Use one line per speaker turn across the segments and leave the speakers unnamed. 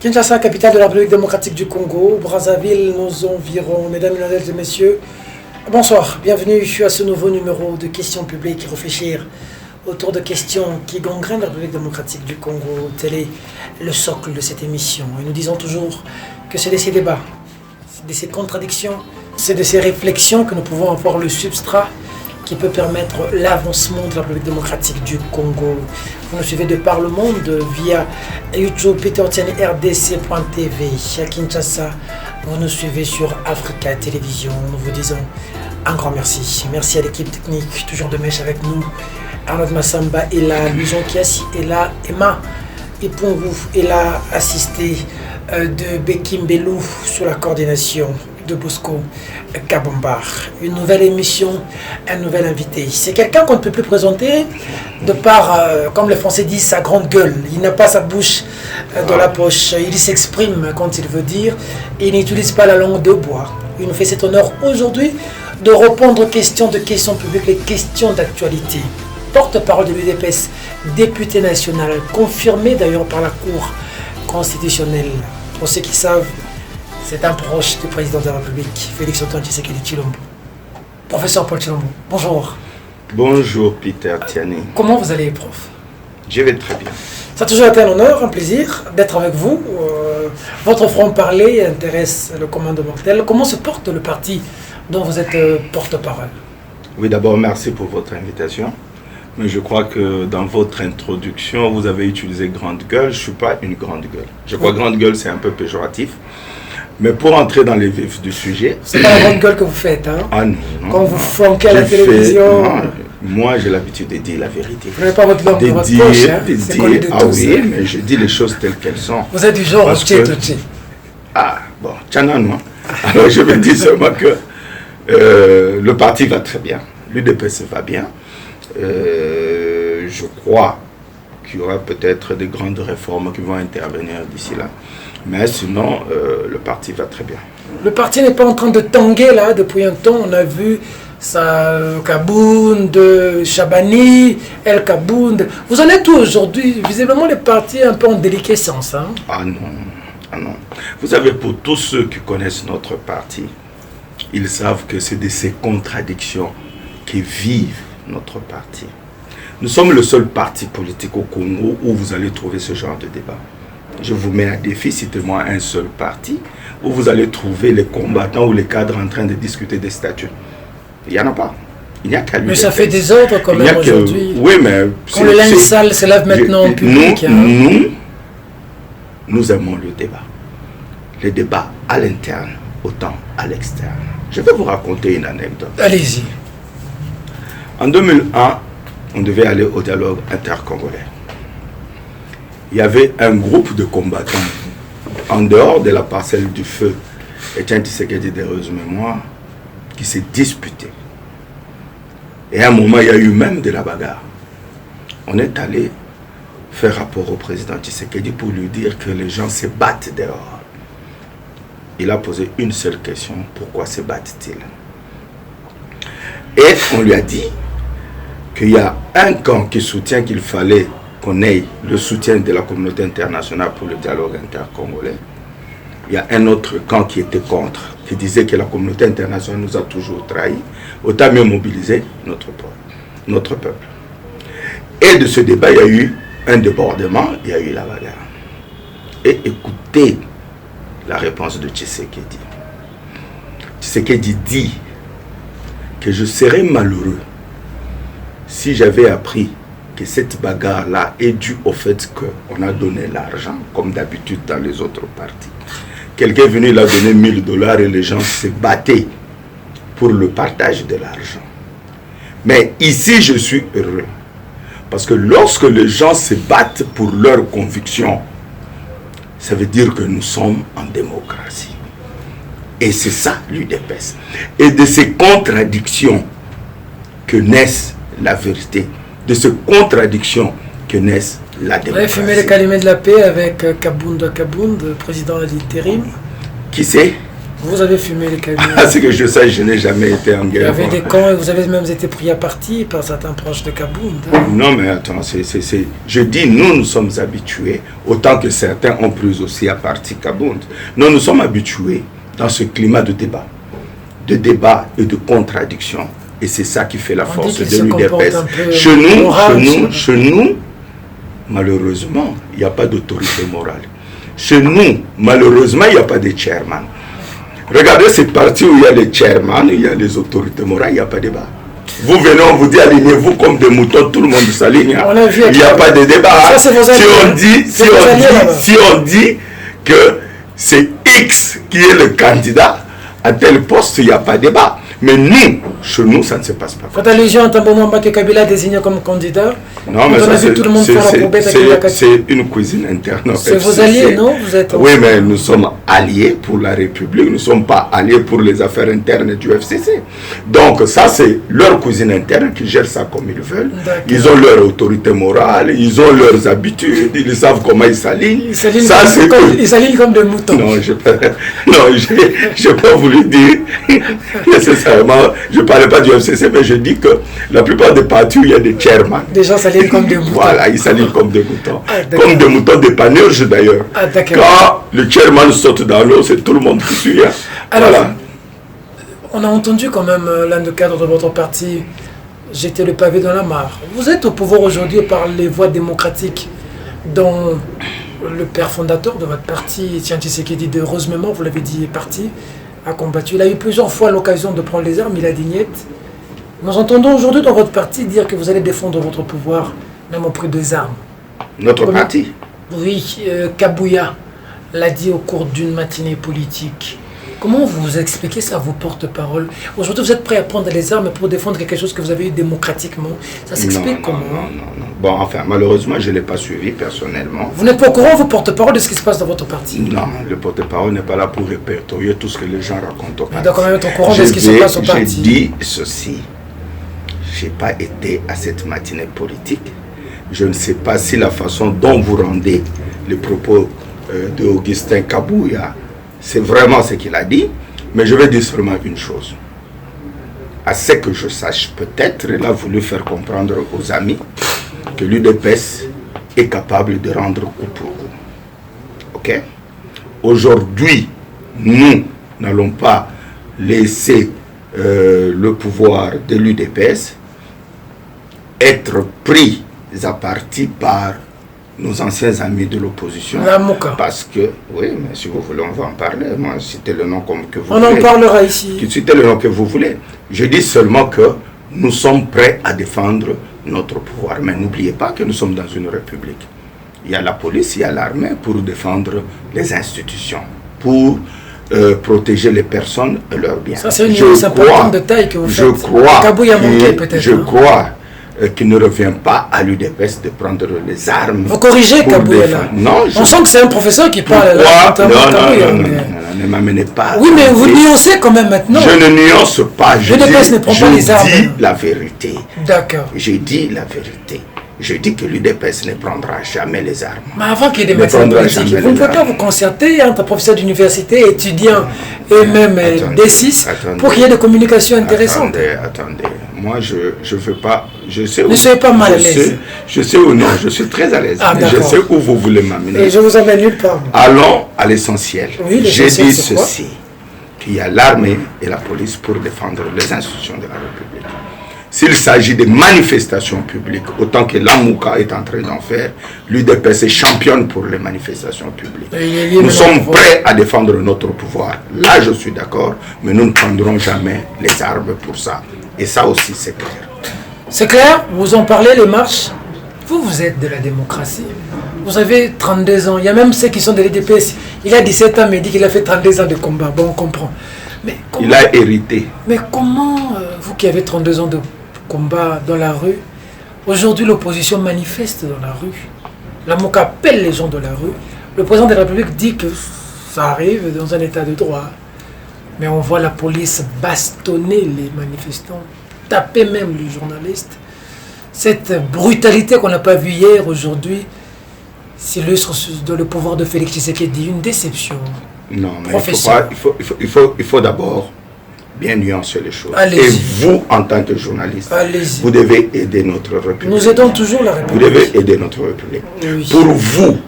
Kinshasa, capitale de la République démocratique du Congo, Brazzaville, nos environs. Mesdames, et messieurs, bonsoir, bienvenue à ce nouveau numéro de questions publiques, réfléchir autour de questions qui gangrènent la République démocratique du Congo. Tel est le socle de cette émission. Et nous disons toujours que c'est de ces débats, c'est de ces contradictions, c'est de ces réflexions que nous pouvons avoir le substrat qui peut permettre l'avancement de la République démocratique du Congo. Vous nous suivez de par le monde via YouTube, Peter Tiani, RDC.tv. À Kinshasa, vous nous suivez sur Africa Télévision. Nous vous disons un grand merci. Merci à l'équipe technique, toujours de mèche avec nous. Arnaud Massamba est là, Luison Kiassi est là, Emma Ipungu est là, assisté de Bekim Belou sur la coordination de Bosco Kabombar. Une nouvelle émission, un nouvel invité. C'est quelqu'un qu'on ne peut plus présenter de par, comme les Français disent, sa grande gueule. Il n'a pas sa bouche dans la poche. Il s'exprime quand il veut dire et il n'utilise pas la langue de bois. Il nous fait cet honneur aujourd'hui de répondre aux questions publiques, les questions d'actualité. Porte-parole de l'UDPS, député national, confirmé d'ailleurs par la Cour constitutionnelle. Pour ceux qui savent, c'est un proche du président de la République, Félix Antoine Tshisekedi Tshilombo. Professeur Paul Tshilombo, bonjour.
Bonjour Peter Tiani.
Comment vous allez, prof?
Je vais très bien.
Ça a toujours été un honneur, un plaisir d'être avec vous. Votre franc-parler intéresse le commandement tel. Comment se porte le parti dont vous êtes porte-parole?
Oui, d'abord, merci pour votre invitation. Mais je crois que dans votre introduction, vous avez utilisé grande gueule. Je ne suis pas une grande gueule. Je crois que grande gueule, c'est un peu péjoratif. Mais pour entrer dans les vifs du sujet...
C'est pas la grande gueule que vous faites, hein?
Ah non, non.
Quand vous flanquez à la télévision...
Non, moi, j'ai l'habitude de dire la vérité.
Vous n'avez pas votre langue dans votre poche, hein? C'est connu de tous.
Oui, mais je dis les choses telles qu'elles sont.
Vous êtes du genre tché.
Ah, bon, tchana, non. Alors, je me dis seulement que le parti va très bien. L'UDPS va bien. Je crois qu'il y aura peut-être des grandes réformes qui vont intervenir d'ici là. Mais sinon, le parti va très bien.
Le parti n'est pas en train de tanguer là depuis un temps. On a vu ça, Kabound, Chabani, El Kabound. Vous en êtes où aujourd'hui? Visiblement, le parti est un peu en déliquescence. Hein?
Ah non, ah non. Vous savez, pour tous ceux qui connaissent notre parti, ils savent que c'est de ces contradictions qui vivent notre parti. Nous sommes le seul parti politique au Congo où vous allez trouver ce genre de débat. Je vous mets à défi, citez-moi un seul parti où vous allez trouver les combattants ou les cadres en train de discuter des statuts. Il n'y en a pas. Il n'y a qu'à lui.
Mais ça fait des ordres quand même aujourd'hui.
Oui, mais...
Quand le linge sale se lave maintenant en public.
Nous aimons le débat. Le débat à l'interne, autant à l'externe. Je vais vous raconter une anecdote.
Allez-y.
En 2001, on devait aller au dialogue intercongolais. Il y avait un groupe de combattants en dehors de la parcelle du feu, Etienne Tshisekedi d'heureuse mémoire, qui s'est disputé. Et à un moment, il y a eu même de la bagarre. On est allé faire rapport au président Tshisekedi pour lui dire que les gens se battent dehors. Il a posé une seule question, pourquoi se battent-ils? Et on lui a dit qu'il y a un camp qui soutient qu'il fallait qu'on ait le soutien de la communauté internationale pour le dialogue intercongolais. Il y a un autre camp qui était contre, qui disait que la communauté internationale nous a toujours trahis, autant mieux mobiliser notre peuple. Et de ce débat, il y a eu un débordement, il y a eu la bagarre. Et écoutez la réponse de Tshisekedi. Tshisekedi dit que je serais malheureux si j'avais appris que cette bagarre-là est due au fait qu'on a donné l'argent, comme d'habitude dans les autres partis. Quelqu'un est venu, il a donné $1000 et les gens se battaient pour le partage de l'argent. Mais ici, je suis heureux. Parce que lorsque les gens se battent pour leurs convictions, ça veut dire que nous sommes en démocratie. Et c'est ça l'UDPS. Et de ces contradictions que naissent la vérité, de ces contradictions que naissent la démocratie. Vous
avez fumé le calumet de la paix avec Kabound, président de l'intérim.
Qui c'est?
Vous avez fumé les camions.
À ce que je sache, je n'ai jamais été en guerre.
Il y avait des camps et vous avez même été pris à partie par certains proches de Kabound.
Non, mais attends, je dis, nous sommes habitués, autant que certains ont pris aussi à partie Kabound. Nous sommes habitués dans ce climat de débat et de contradiction. Et c'est ça qui fait la force de l'UDPS. Chez nous, malheureusement, il n'y a pas d'autorité morale. Chez nous, malheureusement, il n'y a pas de chairman. Regardez ces partis où il y a les chairman, il y a les autorités morales, il n'y a pas de débat. Vous venez, on vous dit alignez-vous comme des moutons, tout le monde s'aligne. Il n'y a pas de débat. Si on dit que c'est X qui est le candidat à tel poste, il n'y a pas de débat. Mais nous, chez nous, ça ne se passe pas.
Faites allusion à Tambomamba que Kabila désigné comme candidat.
Non, mais ça, c'est une cuisine interne.
C'est vos alliés, non? Vous êtes
oui, mais nous sommes alliés pour la République. Nous ne sommes pas alliés pour les affaires internes du FCC. Donc, ça, c'est leur cuisine interne qui gère ça comme ils veulent. Ils ont leur autorité morale, ils ont leurs habitudes, ils savent comment ils s'alignent.
Ils s'alignent comme des moutons.
Non, je n'ai pas voulu dire nécessairement. Je ne parlais pas du FCC, mais je dis que la plupart des partis où il y a des chairman.
Des gens s'alignent comme des moutons.
Voilà, ils s'alignent comme des moutons. Comme des moutons d'épanurge d'ailleurs. Quand le chairman saute dans l'eau, c'est tout le monde qui suit. Hein.
Alors, voilà. On a entendu quand même l'un des cadres de votre parti jeter le pavé dans la mare. Vous êtes au pouvoir aujourd'hui par les voies démocratiques dont le père fondateur de votre parti, Tian Tshisekedi, de heureusement, vous l'avez dit, est parti, a combattu. Il a eu plusieurs fois l'occasion de prendre les armes, il a dit niet. Nous entendons aujourd'hui dans votre parti dire que vous allez défendre votre pouvoir, même au prix des armes.
Notre parti?
Oui, Kabouya l'a dit au cours d'une matinée politique. Comment vous expliquez ça à vos porte-parole? Aujourd'hui, vous êtes prêt à prendre les armes pour défendre quelque chose que vous avez eu démocratiquement. Ça s'explique comment?
Non. Bon, enfin, malheureusement, je ne l'ai pas suivi personnellement.
Vous n'êtes pas au courant, vos porte-parole, de ce qui se passe dans votre parti?
Non, le porte-parole n'est pas là pour répertorier tout ce que les gens racontent au parti.
Il doit quand même être au courant de ce qui se passe au parti.
J'ai dit ceci. Je n'ai pas été à cette matinée politique. Je ne sais pas si la façon dont vous rendez les propos d'Augustin Kabouya, c'est vraiment ce qu'il a dit, mais je vais dire seulement une chose. À ce que je sache, peut-être il a voulu faire comprendre aux amis que l'UDPS est capable de rendre coup pour coup. Ok? Aujourd'hui, nous n'allons pas laisser le pouvoir de l'UDPS être pris à partie par nos anciens amis de l'opposition. Parce que, oui, mais si vous voulez, on va en parler. Moi, citez le nom comme que vous voulez.
On en parlera ici.
Citez le nom que vous voulez. Je dis seulement que nous sommes prêts à défendre notre pouvoir. Mais n'oubliez pas que nous sommes dans une république. Il y a la police, il y a l'armée pour défendre les institutions, pour protéger les personnes et leurs biens.
Ça, c'est une nuance importante de taille que vous faites.
Je crois qu'il ne revient pas à l'UDPS de prendre les armes.
Vous corrigez Kabouya là?
Non,
on sent que c'est un professeur qui parle là.
Non, ne m'amenez pas.
Oui, mais vous nuancez quand même maintenant.
Je ne nuance pas. Je dis la vérité.
D'accord.
Je dis la vérité. Je dis que l'UDPS ne prendra jamais les armes.
Mais avant qu'il y ait des médecins politiques, vous ne pouvez pas vous concerter entre professeurs d'université, étudiants et même D6 pour qu'il y ait des communications intéressantes.
Attendez. Moi, je ne veux pas... Je sais
ne soyez pas mal à l'aise.
Je sais où non, je suis très à l'aise. Je sais où vous voulez m'amener.
Et je vous emmène nulle part.
Allons à l'essentiel.
Oui,
j'ai dit ceci, qu'il y a l'armée et la police pour défendre les institutions de la République. S'il s'agit de manifestations publiques, autant que l'Amouka est en train d'en faire, l'UDPS est championne pour les manifestations publiques. Nous sommes prêts à défendre notre pouvoir. Là, je suis d'accord, mais nous ne prendrons jamais les armes pour ça. Et ça aussi, c'est clair.
C'est clair, vous en parlez, les marches. Vous êtes de la démocratie. Vous avez 32 ans. Il y a même ceux qui sont de l'UDPS. Il a 17 ans, mais il dit qu'il a fait 32 ans de combat. Bon, on comprend. Mais comment,
il a hérité.
Mais comment, vous qui avez 32 ans de combat dans la rue, aujourd'hui l'opposition manifeste dans la rue. La MOC appelle les gens de la rue. Le président de la République dit que ça arrive dans un état de droit. Mais on voit la police bastonner les manifestants, taper même les journalistes. Cette brutalité qu'on n'a pas vue hier, aujourd'hui, s'illustre dans le pouvoir de Félix Tshisekedi. Une déception.
Non, mais
professeur.
il faut d'abord bien nuancer les choses.
Allez-y.
Et vous, en tant que journaliste, vous devez aider notre République.
Nous aidons toujours la République.
Vous devez aider notre République.
Oui.
Pour vous,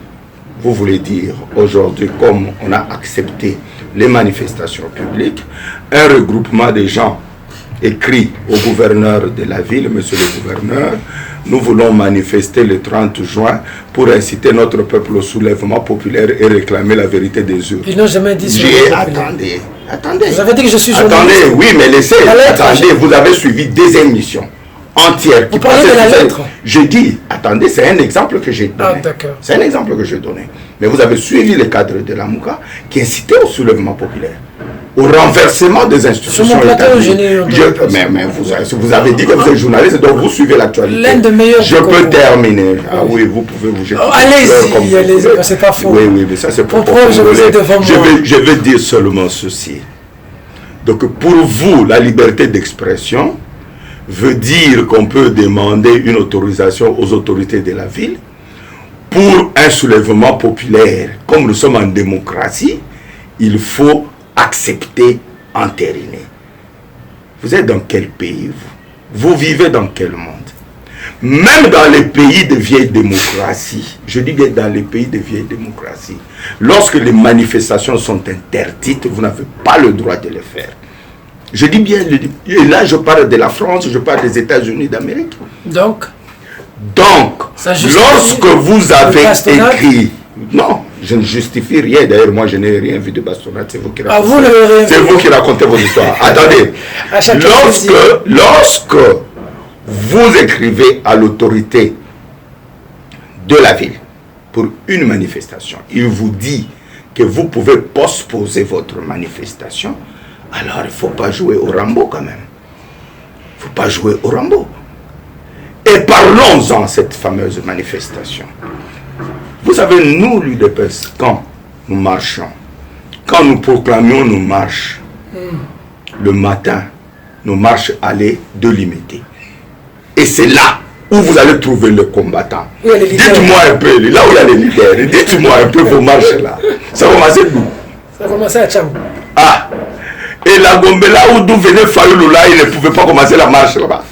vous voulez dire aujourd'hui, comme on a accepté les manifestations publiques, un regroupement de gens écrit au gouverneur de la ville, monsieur le gouverneur, nous voulons manifester le 30 juin pour inciter notre peuple au soulèvement populaire et réclamer la vérité des urnes.
Ils n'ont jamais dit ça.
Attendez.
Vous avez dit que je suis journaliste.
Attendez, oui, mais laissez. Attendez, vous avez suivi des émissions entières.
Vous parlez de la lettre.
Je dis, attendez, c'est un exemple que j'ai donné.
Ah, d'accord.
C'est un exemple que j'ai donné. Mais vous avez suivi le cadre de la Mouka qui incitait au soulèvement populaire, au renversement des institutions.
Sur mon plateau,
mais vous avez dit que vous êtes journaliste, donc vous suivez l'actualité.
L'un des meilleurs.
Je peux terminer. Ah oui, vous pouvez vous jeter.
Allez-y, c'est pas faux.
Oui, mais ça c'est pour je vais dire seulement ceci. Donc pour vous, la liberté d'expression veut dire qu'on peut demander une autorisation aux autorités de la ville pour un soulèvement populaire. Comme nous sommes en démocratie, il faut accepter, entériner. Vous êtes dans quel pays, vous vivez dans quel monde? Même dans les pays de vieille démocratie, je dis bien dans les pays de vieille démocratie, lorsque les manifestations sont interdites, vous n'avez pas le droit de les faire. Je dis bien, et là je parle de la France, je parle des États-Unis d'Amérique.
Donc,
lorsque vous avez écrit... Non, je ne justifie rien. D'ailleurs, moi, je n'ai rien vu de bastonnade. C'est vous qui racontez, vous qui racontez vos histoires. Attendez. Lorsque vous écrivez à l'autorité de la ville pour une manifestation, il vous dit que vous pouvez postposer votre manifestation, alors il ne faut pas jouer au Rambo quand même. Il ne faut pas jouer au Rambo. Et parlons-en cette fameuse manifestation. Vous savez, nous, l'UDPS, quand nous marchons, quand nous proclamions nos marches, le matin, nos marches allaient délimiter. Et c'est là où vous allez trouver le combattant. Dites-moi un peu, là où il y a les leaders, dites-moi un peu vos marches là. Ça commençait d'où?
Ça commençait à Tcham.
Ah, et la Gombe, là où d'où venait Fayoulou, là, il ne pouvait pas commencer la marche là-bas.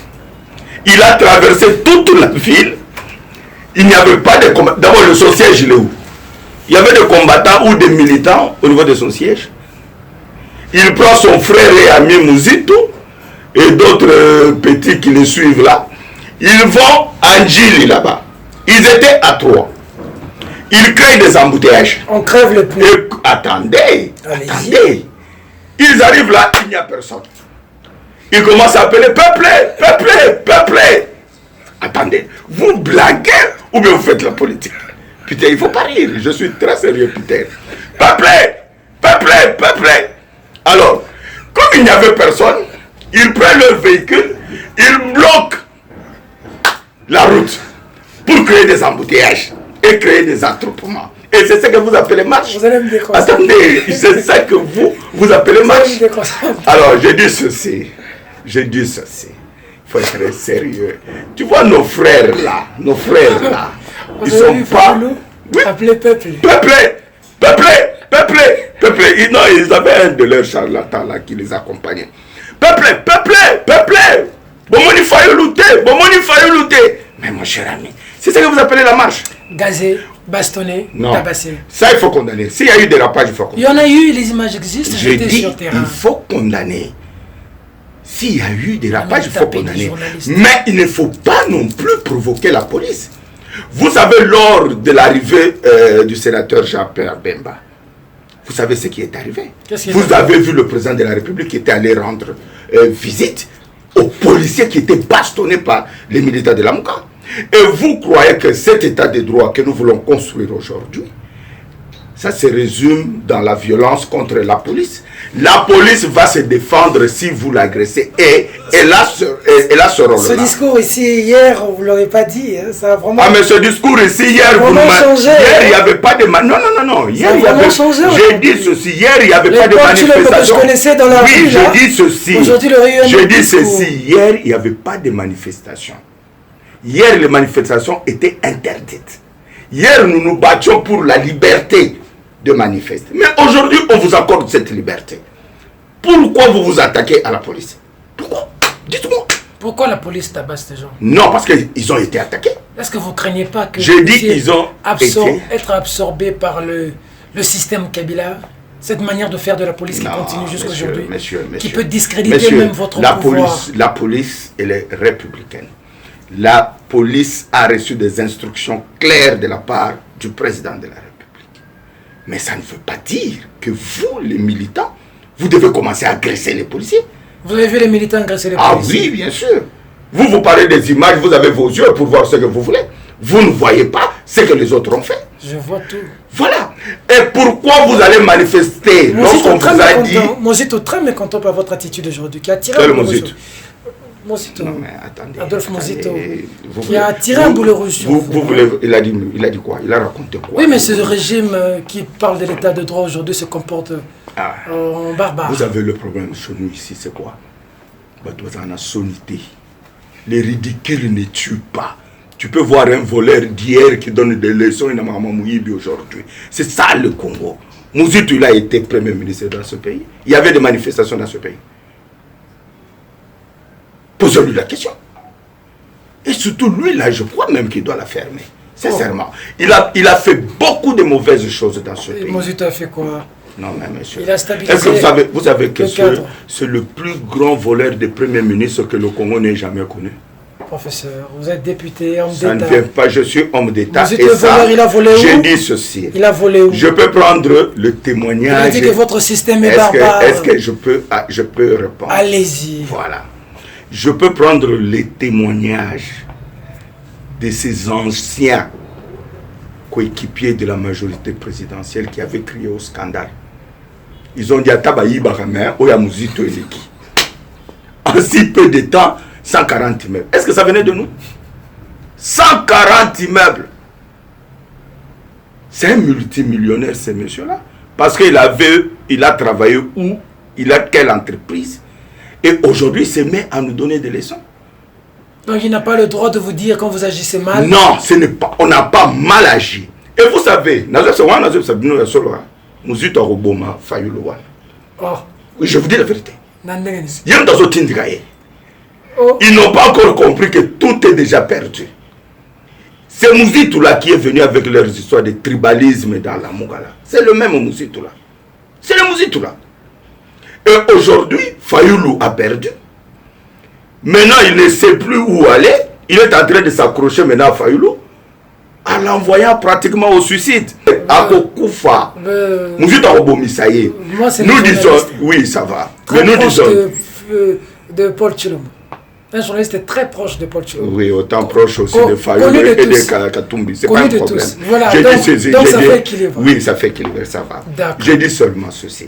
Il a traversé toute la ville. Il n'y avait pas de combattants. D'abord, son siège, il est où? Il y avait des combattants ou des militants au niveau de son siège. Il prend son frère et ami Mouzito et d'autres petits qui le suivent là. Ils vont à Ndjili là-bas. Ils étaient à 3. Ils créent des embouteillages.
On crève le plus.
Attendez. Ils arrivent là, il n'y a personne. Ils commencent à appeler peuplé. Attendez, vous blaguez ou bien vous faites la politique? Putain, il ne faut pas rire, je suis très sérieux, putain. Peuplé. Alors, comme il n'y avait personne, ils prennent leur véhicule, ils bloquent la route pour créer des embouteillages et créer des attroupements. Et c'est ça que vous appelez marche.
Vous allez me déconcentrer.
Attendez, c'est ça que vous appelez marche. Alors, je dis ceci. Il faut être sérieux. Tu vois nos frères là, ils sont pas...
Oui. Appelez peuplé.
Non, ils avaient un de leurs charlatans là qui les accompagnait. Peuplé. Bomoni faille lutter. Mais mon cher ami, c'est ça que vous appelez la marche?
Gazé, bastonné, tabassé.
Ça, il faut condamner. S'il y a eu des rapages, il faut condamner.
Il y en a eu, les images existent, j'étais sur terrain.
Il faut condamner. S'il y a eu des rapages, il faut condamner. Mais il ne faut pas non plus provoquer la police. Vous savez, lors de l'arrivée du sénateur Jean-Pierre Bemba, vous savez ce qui est arrivé. Vous avez vu le président de la République qui était allé rendre visite aux policiers qui étaient bastonnés par les militaires de la Mouka. Et vous croyez que cet état de droit que nous voulons construire aujourd'hui, ça se résume dans la violence contre la police. La police va se défendre si vous l'agressez. Et elle a ce rôle-là.
Ce discours ici, hier, vous ne l'aurez pas dit. Hein, ça a vraiment...
Ah, mais ce discours ici, hier, il n'y avait pas de... Non. Hier, il y avait... J'ai dit ceci. Hier, il n'y avait pas de manifestation.
Je connaissais dans la rue,
je dis ceci.
Aujourd'hui,
je dis ceci. Hier, il n'y avait pas de manifestation. Hier, les manifestations étaient interdites. Hier, nous nous battions pour la liberté de manifester. Mais aujourd'hui, on vous accorde cette liberté. Pourquoi vous vous attaquez à la police? Pourquoi? Dites-moi.
Pourquoi la police tabasse ces gens?
Non, parce qu'ils ont été attaqués.
Est-ce que vous ne craignez pas que
j'ai dit qu'ils ont
être absorbés par le système Kabila? Cette manière de faire de la police qui continue jusqu'à aujourd'hui, qui peut discréditer même votre pouvoir.
La police, elle est républicaine. La police a reçu des instructions claires de la part du président de la République. Mais ça ne veut pas dire que vous, les militants, vous devez commencer à agresser les policiers.
Vous avez vu les militants agresser les policiers?
Ah oui, bien sûr. Vous parlez des images, vous avez vos yeux pour voir ce que vous voulez. Vous ne voyez pas ce que les autres ont fait.
Je vois tout.
Voilà. Et pourquoi vous allez manifester lorsqu'on vous a dit...
Moi, j'étais très mécontent par votre attitude aujourd'hui, qui a tiré
un boulet rouge.
Mozito.
Non, mais attendez.
Adolphe Mozito. Qui a tiré un boulet rouge.
Il a dit quoi? Il a raconté quoi?
Oui, mais ce régime qui parle de l'état de droit aujourd'hui se comporte en barbare.
Vous avez le problème chez nous ici, c'est quoi? Badouazana sonité. Les ridicules ne tuent pas. Tu peux voir un voleur d'hier qui donne des leçons à Maman Mouyibi aujourd'hui. C'est ça le Congo. Mozito, il a été Premier ministre dans ce pays. Il y avait des manifestations dans ce pays. Posez-lui la question. Et surtout, lui, là, je crois même qu'il doit la fermer. Sincèrement. Il a fait beaucoup de mauvaises choses dans ce pays.
Mozito a fait quoi?
Non, mais monsieur.
Il a stabilisé.
Est-ce que vous savez que c'est le plus grand voleur de Premier ministre que le Congo n'ait jamais connu?
Professeur, vous êtes député, homme d'État.
Ça ne vient pas, je suis homme d'État.
Et ça,
il a volé où? J'ai dit ceci.
Il a volé où?
Je peux prendre le témoignage.
Il a dit que votre système est barbare.
Est-ce que je peux répondre?
Allez-y.
Voilà. Je peux prendre les témoignages de ces anciens coéquipiers de la majorité présidentielle qui avaient crié au scandale. Ils ont dit à Tabayi Baramé, Oya Mozito Eleki. En si peu de temps, 140 immeubles. Est-ce que ça venait de nous? 140 immeubles. C'est un multimillionnaire, ce monsieur-là. Parce qu'il a travaillé où? Il a quelle entreprise? Et aujourd'hui, il se met à nous donner des leçons.
Donc il n'a pas le droit de vous dire quand vous agissez mal?
Non, ce n'est pas. On n'a pas mal agi. Et vous savez, je vous dis la vérité. Ils n'ont pas encore compris que tout est déjà perdu. C'est Mozito-là qui est venu avec leurs histoires de tribalisme dans la Mongala. C'est le même Mozito-là. C'est le Mozito-là. Et aujourd'hui, Fayoulou a perdu. Maintenant, il ne sait plus où aller. Il est en train de s'accrocher maintenant à Fayoulou, en l'envoyant pratiquement au suicide. À Kokoufa. Mozito a rebomi, ça y est. Nous disons, oui, ça va.
Mais nous disons. De Paul Tshilombo. Un journaliste très proche de Paul Tshilombo.
Oui, autant proche aussi de Fayoulou et de Katumbi. C'est pas un problème.
Voilà, donc ça fait équilibre.
Oui, ça fait équilibre, ça va. J'ai dit seulement ceci.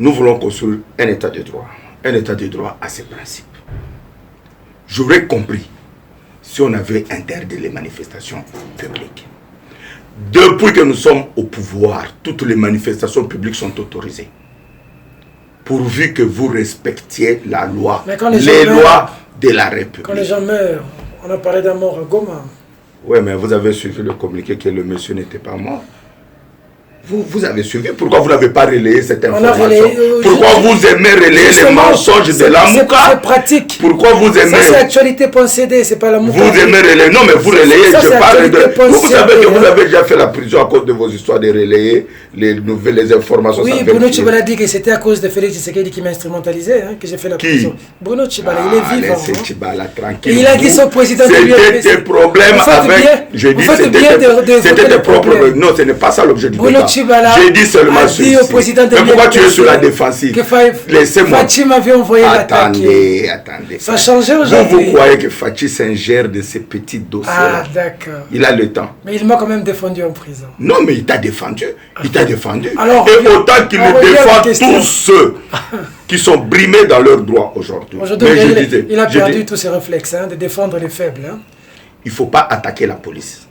Nous voulons construire un état de droit. Un état de droit a ses principes. J'aurais compris si on avait interdit les manifestations publiques. Depuis que nous sommes au pouvoir, toutes les manifestations publiques sont autorisées. Pourvu que vous respectiez la loi, les lois de la République.
Quand les gens meurent, on a parlé d'un mort à Goma.
Oui, mais vous avez suivi le communiqué que le monsieur n'était pas mort. Vous avez suivi. Pourquoi vous n'avez pas relayé cette information? Pourquoi vous aimez relayer les mensonges de la Mouka?
C'est pratique.
Pourquoi vous aimez... Ça,
c'est actualité.cd, c'est pas la Mouka.
Vous aimez relayer... Non, mais vous relayez... Je parle de... Vous savez que vous avez déjà fait la prison à cause de vos histoires de relayer les nouvelles informations.
Oui, Bruno Tshibala a dit que c'était à cause de Félix Tshisekedi qui m'a instrumentalisé, que j'ai fait la prison. Bruno Tshibala, il est vivant.
Laissez Tshibala tranquille.
Il a dit son président de
l'UFPC. C'était des problèmes avec... Je dis c'était des problèmes. Non, ce n'est pas ça l'objet du débat. J'ai dit seulement ceci. Mais pourquoi tu es sur la défensive? Laissez-moi.
Fachi m'avait envoyé l'attaquer.
Attendez.
Ça a changé aujourd'hui.
Vous croyez que Fachi s'ingère de ces petits dossiers?
Ah, d'accord.
Il a le temps.
Mais il m'a quand même défendu en prison.
Non, mais il t'a défendu. Il t'a défendu.
Alors,
et autant qu'il le défend tous ceux qui sont brimés dans leurs droits aujourd'hui.
Aujourd'hui, il a perdu tous ses réflexes de défendre les faibles.
Il ne faut pas attaquer la police.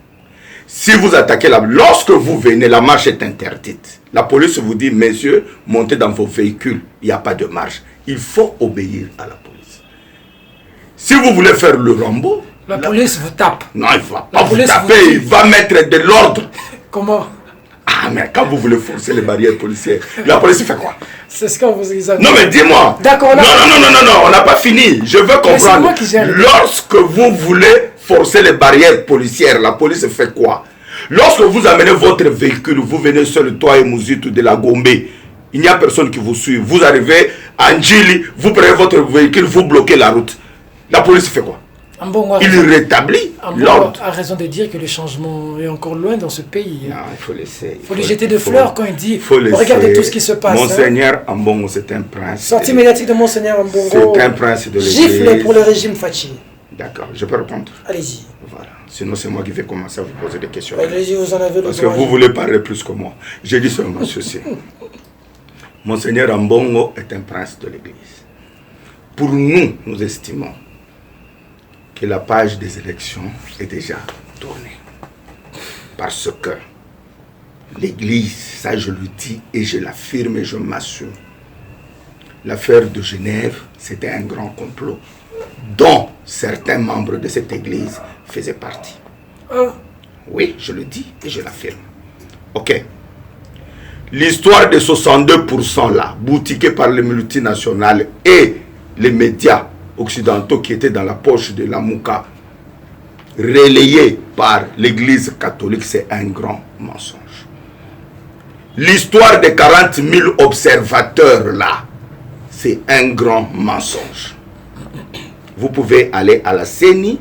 Si vous attaquez lorsque vous venez, la marche est interdite. La police vous dit, messieurs, montez dans vos véhicules. Il n'y a pas de marche. Il faut obéir à la police. Si vous voulez faire le Rambo...
La police vous tape.
Non, il ne va pas vous taper. Il va mettre de l'ordre.
Comment?
Ah Ah, mais quand vous voulez forcer les barrières policières, la police fait quoi?
C'est ce qu'on vous examine.
Non, mais dis-moi.
D'accord,
non, on n'a pas fini. Je veux comprendre.
Moi qui gère.
Lorsque vous voulez forcer les barrières policières, la police fait quoi? Lorsque vous amenez votre véhicule, vous venez sur le toit et Mouzitou de la Gombe, il n'y a personne qui vous suit. Vous arrivez à Ndjili, vous prenez votre véhicule, vous bloquez la route. La police fait quoi? Il rétablit l'ordre.
A raison de dire que le changement est encore loin dans ce pays.
Non, il faut laisser.
Il faut lui jeter des fleurs quand il dit regardez tout ce qui se passe.
Monseigneur Ambongo, c'est un prince.
Sortie médiatique de Monseigneur Ambongo.
C'est un prince de l'Église.
Gifle pour le régime Fachi.
D'accord, je peux répondre.
Allez-y.
Voilà. Sinon, c'est moi qui vais commencer à vous poser des questions.
Allez-y, vous en avez le droit.
Parce que vous voulez parler plus que moi. J'ai dit seulement ceci. Monseigneur Ambongo est un prince de l'Église. Pour nous, nous estimons que la page des élections est déjà tournée. Parce que l'Église, ça je le dis et je l'affirme et je m'assume, l'affaire de Genève, c'était un grand complot dont certains membres de cette Église faisaient partie. Oui, je le dis et je l'affirme. Ok. L'histoire des 62% là, boutiqués par les multinationales et les médias occidentaux qui étaient dans la poche de la Mouka, relayés par l'Église catholique, c'est un grand mensonge. L'histoire des 40 000 observateurs là, c'est un grand mensonge. Vous pouvez aller à la CENI,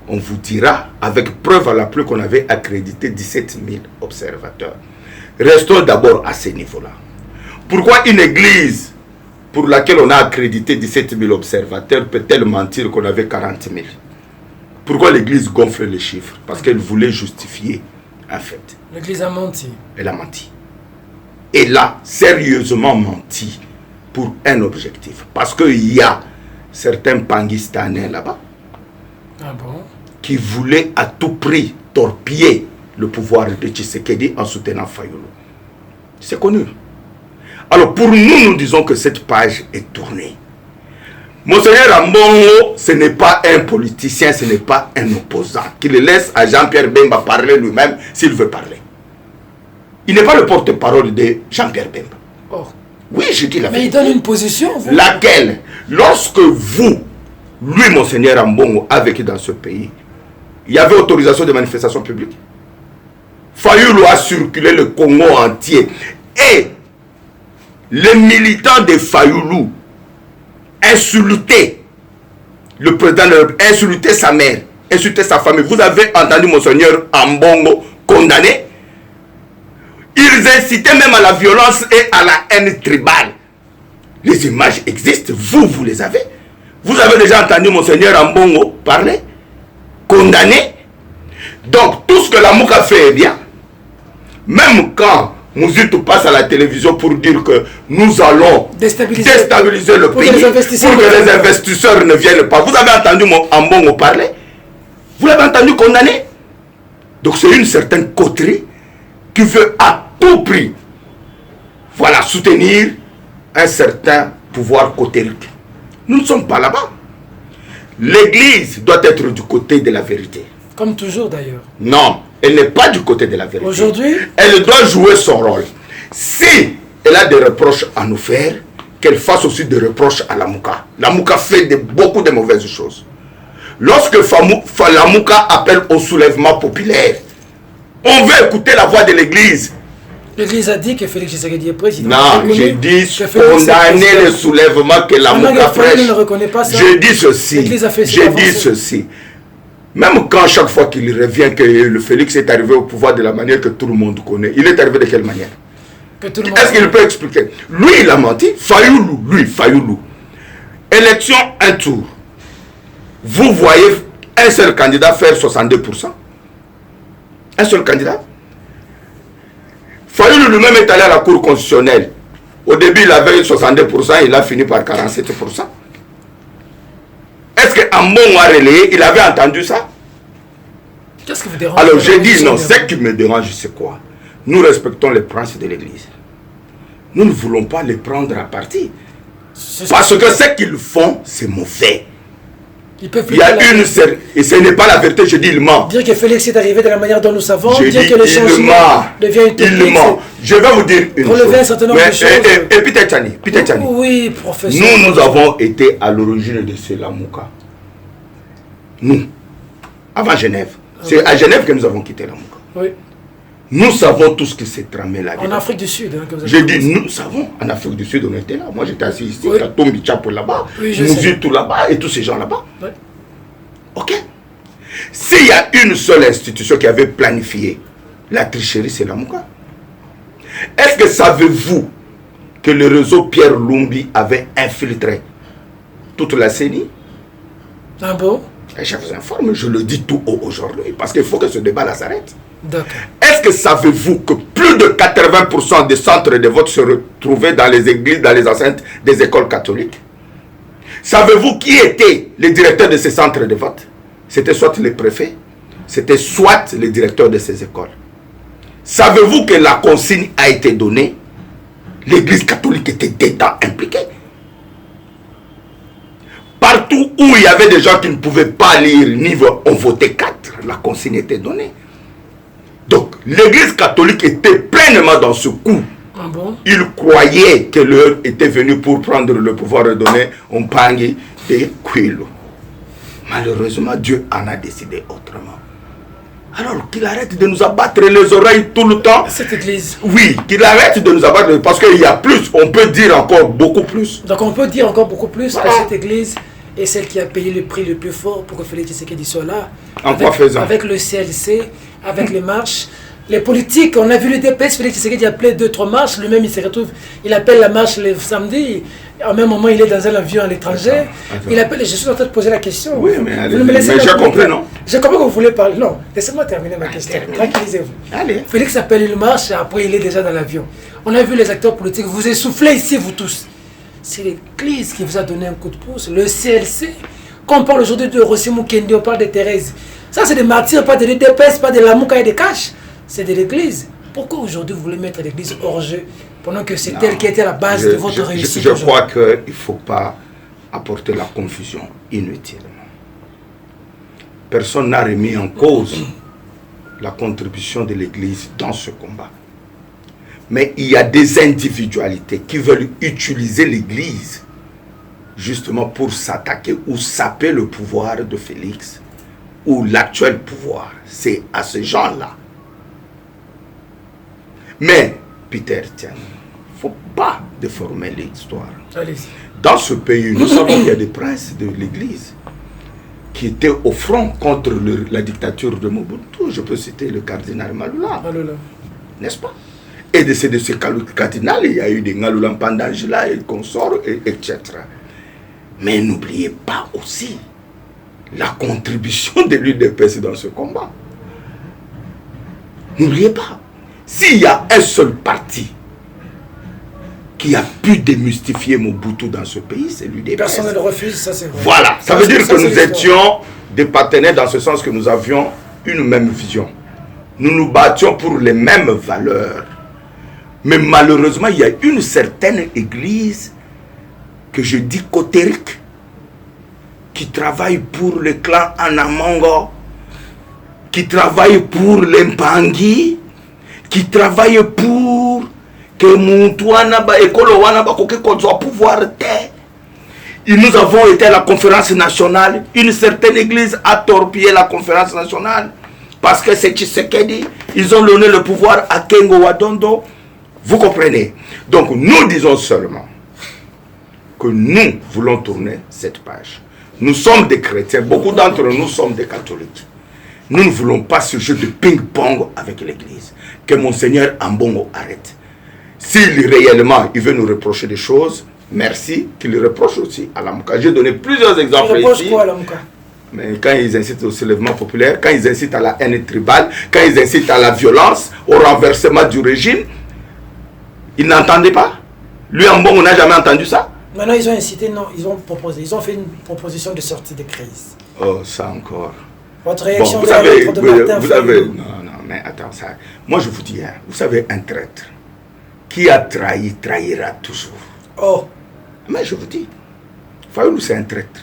on vous dira, avec preuve à l'appui qu'on avait accrédité 17 000 observateurs. Restons d'abord à ce niveau-là. Pourquoi une église pour laquelle on a accrédité 17 000 observateurs peut-elle mentir qu'on avait 40 000? Pourquoi l'église gonfle les chiffres? Parce qu'elle voulait justifier un fait.
L'église a menti.
Elle a menti. Elle a sérieusement menti pour un objectif. Parce qu'il y a certains Pangistanais là-bas qui voulaient à tout prix torpiller le pouvoir de Tshisekedi en soutenant Fayoulou. C'est connu. Alors pour nous, nous disons que cette page est tournée. Monseigneur Ambongo, ce n'est pas un politicien, ce n'est pas un opposant. Qu'il laisse à Jean-Pierre Bemba parler lui-même s'il veut parler. Il n'est pas le porte-parole de Jean-Pierre Bemba.
Oh.
Oui, je dis la vérité.
Mais il donne une position. Vous.
Laquelle, lorsque vous, lui, Monseigneur Ambongo, a vécu dans ce pays, il y avait autorisation de manifestation publique. Fayoulou a circulé le Congo entier. Et les militants de Fayoulou insultaient le président, insultaient sa mère, insultaient sa famille. Vous avez entendu Monseigneur Ambongo condamné? Ils incitaient même à la violence et à la haine tribale. Les images existent, vous les avez. Vous avez déjà entendu Monseigneur Ambongo parler? Condamné? Donc tout ce que la Mouka fait est bien. Même quand Mouzitou passe à la télévision pour dire que nous allons déstabiliser le pays pour que les investisseurs ne viennent pas. Vous avez entendu Ambongo parler? Vous l'avez entendu condamner? Donc c'est une certaine coterie qui veut à tout prix, voilà, soutenir un certain pouvoir cotérique. Nous ne sommes pas là-bas. L'église doit être du côté de la vérité.
Comme toujours d'ailleurs.
Non, elle n'est pas du côté de la vérité.
Aujourd'hui,
elle doit jouer son rôle. Si elle a des reproches à nous faire, qu'elle fasse aussi des reproches à la Mouka. La Mouka fait beaucoup de mauvaises choses. Lorsque la Mouka appelle au soulèvement populaire, on veut écouter la voix de l'église.
L'église a dit que Félix Tshisekedi est président.
Non, j'ai dit condamner le soulèvement que la Mouka prêche. Je dis ceci. Je dis ceci. Même quand chaque fois qu'il revient que le Félix est arrivé au pouvoir de la manière que tout le monde connaît, il est arrivé de quelle manière? Est-ce qu'il peut expliquer? Lui, il a menti. Fayoulou. Élection, un tour. Vous voyez un seul candidat faire 62%? Un seul candidat? Fayoulou lui-même est allé à la Cour constitutionnelle. Au début, il avait 62%, il a fini par 47%. Est-ce que Ambongo a relayé? Il avait entendu ça?
Qu'est-ce que vous dérange?
Alors j'ai dit non, ce qui me dérange, c'est quoi? Nous respectons les princes de l'église. Nous ne voulons pas les prendre à partie. Parce que ce qu'ils font, c'est mauvais. Il y a une seule... Et ce n'est pas la vérité, je dis il ment.
Dire que Félix est arrivé de la manière dont nous savons,
Je
dire
dis
que le
il
changement
ment.
devient une technique.
Il ment. Je vais vous dire une chose.
Un certain nombre de choses.
Et Peter Tchani.
Oui, professeur.
Nous avons été à l'origine de ce Lamouka. Nous. Avant Genève. C'est à Genève que nous avons quitté Lamouka.
Oui.
Nous savons tout ce qui s'est tramé là-dedans.
En Afrique du Sud. Hein,
j'ai dit, nous savons. En Afrique du Sud, on était là. Moi, j'étais assis ici.
Oui.
Tombi Chapo là-bas.
Oui,
Mouzitou là-bas. Et tous ces gens là-bas.
Oui.
Ok. S'il y a une seule institution qui avait planifié la tricherie, c'est Lamouka. Est-ce que savez-vous que le réseau Pierre Lumbi avait infiltré toute la CENI?
Ah bon?
Et je vous informe, je le dis tout haut aujourd'hui, parce qu'il faut que ce débat-là s'arrête.
D'accord.
Est-ce que savez-vous que plus de 80% des centres de vote se retrouvaient dans les églises, dans les enceintes des écoles catholiques? Savez-vous qui étaient les directeurs de ces centres de vote? C'était soit les préfets, c'était soit les directeurs de ces écoles. Savez-vous que la consigne a été donnée? L'église catholique était dedans impliquée. Partout où il y avait des gens qui ne pouvaient pas lire ni on votait 4, la consigne était donnée. Donc l'église catholique était pleinement dans ce coup.
Ah bon?
Ils croyaient que l'heure était venue pour prendre le pouvoir et donner un pangui et Quilo. Malheureusement, Dieu en a décidé autrement. Alors qu'il arrête de nous abattre les oreilles tout le temps.
Cette église.
Oui, qu'il arrête de nous abattre parce qu'il y a plus, on peut dire encore beaucoup plus.
Donc on peut dire encore beaucoup plus
voilà.
Que cette église est celle qui a payé le prix le plus fort pour que Félix Tshisekedi soit là.
En quoi faisant?
Avec le CLC, avec les marches. Les politiques, on a vu le DPS, Félix Tshisekedi appelé 2-3 marches, lui-même il se retrouve, il appelle la marche le samedi, en même moment il est dans un avion à l'étranger, il appelle, je suis en train de poser la question.
Oui, mais j'ai compris, non?
J'ai compris que vous voulez parler, non, laissez-moi terminer ma question, tranquillisez-vous.
Allez.
Félix appelle une marche et après il est déjà dans l'avion. On a vu les acteurs politiques, vous essoufflez ici vous tous. C'est l'église qui vous a donné un coup de pouce, le CLC. Quand on parle aujourd'hui de Rossi Mukendi, on parle de Thérèse. Ça c'est des martyrs, pas de DPS, pas de Lamouka et des caches. C'est de l'église. Pourquoi aujourd'hui vous voulez mettre l'église hors jeu pendant que c'est elle qui était à la base de votre réussite?
Je crois qu'il ne faut pas apporter la confusion inutilement. Personne n'a remis en cause la contribution de l'église dans ce combat. Mais il y a des individualités qui veulent utiliser l'église justement pour s'attaquer ou saper le pouvoir de Félix ou l'actuel pouvoir. C'est à ces gens-là. Mais, Peter, tiens, il ne faut pas déformer l'histoire. Dans ce pays, nous savons qu'il y a des princes de l'église qui étaient au front contre la dictature de Mobutu. Je peux citer le cardinal Malula. N'est-ce pas? Et de ce cardinal, il y a eu des Ngalula Mpandangela et consorts, etc. Mais n'oubliez pas aussi la contribution de l'UDPS dans ce combat. N'oubliez pas. S'il y a un seul parti qui a pu démystifier Mobutu dans ce pays, c'est l'UDPS.
Personne ne le refuse, ça c'est vrai.
Voilà, ça veut dire que nous étions des partenaires dans ce sens que nous avions une même vision. Nous nous battions pour les mêmes valeurs. Mais malheureusement, il y a une certaine église que je dis cotérique qui travaille pour le clan Anamongo, qui travaille pour les Mpangui, qui travaille pour que Moutouana ba école wana ba koke kozo pouvoir terre. Et nous avons été à la conférence nationale. Une certaine église a torpillé la conférence nationale parce que c'est Tshisekedi. Ils ont donné le pouvoir à Kengo Wadondo. Vous comprenez? Donc nous disons seulement que nous voulons tourner cette page. Nous sommes des chrétiens. Beaucoup d'entre nous sommes des catholiques. Nous ne voulons pas ce jeu de ping-pong avec l'église. Que Monseigneur Ambongo arrête. S'il réellement il veut nous reprocher des choses, merci qu'il le reproche aussi à Lamouka. J'ai donné plusieurs exemples ici.
Quoi à Lamouka?
Mais quand ils incitent au soulèvement populaire, quand ils incitent à la haine tribale, quand ils incitent à la violence, au renversement du régime, ils n'entendaient pas. Lui Ambongo n'a jamais entendu ça.
Maintenant ils ont incité, non, ils ont proposé, ils ont fait une proposition de sortie de crise.
Oh, ça encore.
Votre réaction,
bon, vous avez, non, mais attends, ça. Moi je vous dis, hein, vous savez, un traître qui a trahi, trahira toujours.
Oh.
Mais je vous dis, Fayoulou c'est un traître.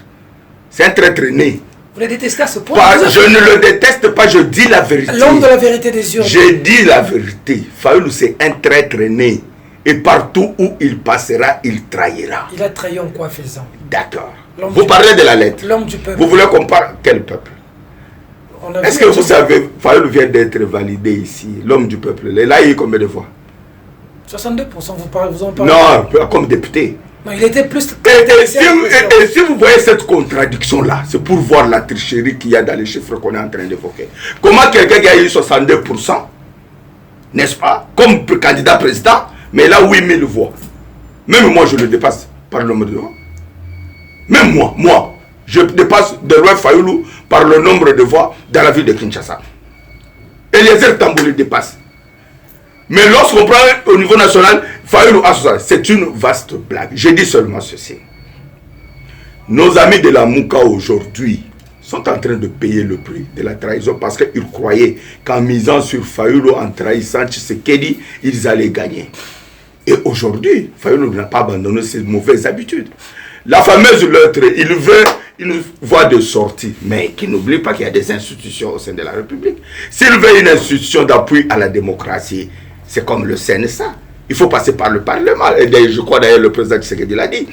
C'est un traître né.
Vous le détestez à ce point?
Je ne le déteste pas, je dis la vérité.
L'homme de la vérité des urnes.
Je dis la vérité. Fayoulou, c'est un traître né. Et partout où il passera, il trahira.
Il a trahi en quoi faisant?
D'accord. Vous parlez de la lettre.
L'homme du peuple.
Vous voulez qu'on parle quel peuple? Est-ce que vous savez, Fayoulou vient d'être validé ici, l'homme du peuple. Là, il y a combien de fois?
62%, vous en parlez?
Non, comme député.
Non, il était plus...
Et si vous voyez cette contradiction-là, c'est pour voir la tricherie qu'il y a dans les chiffres qu'on est en train d'évoquer. Comment quelqu'un qui a eu 62%, n'est-ce pas, comme candidat président, mais là 8000 voix. Même moi, je le dépasse par le nombre de voix. Même moi, je dépasse de loin Fayoulou par le nombre de voix dans la ville de Kinshasa. Eliezer Tambou le dépasse. Mais lorsqu'on prend au niveau national, Fayoulou a 60. C'est une vaste blague. Je dis seulement ceci. Nos amis de la Mouka aujourd'hui sont en train de payer le prix de la trahison parce qu'ils croyaient qu'en misant sur Fayoulou, en trahissant Tshisekedi, ils allaient gagner. Et aujourd'hui, Fayoulou n'a pas abandonné ses mauvaises habitudes. La fameuse lettre, il veut une voie de sortie, mais qui n'oublie pas qu'il y a des institutions au sein de la République. S'il veut une institution d'appui à la démocratie, c'est comme le CNSA. Il faut passer par le Parlement. Et je crois d'ailleurs le président Tshisekedi l'a dit.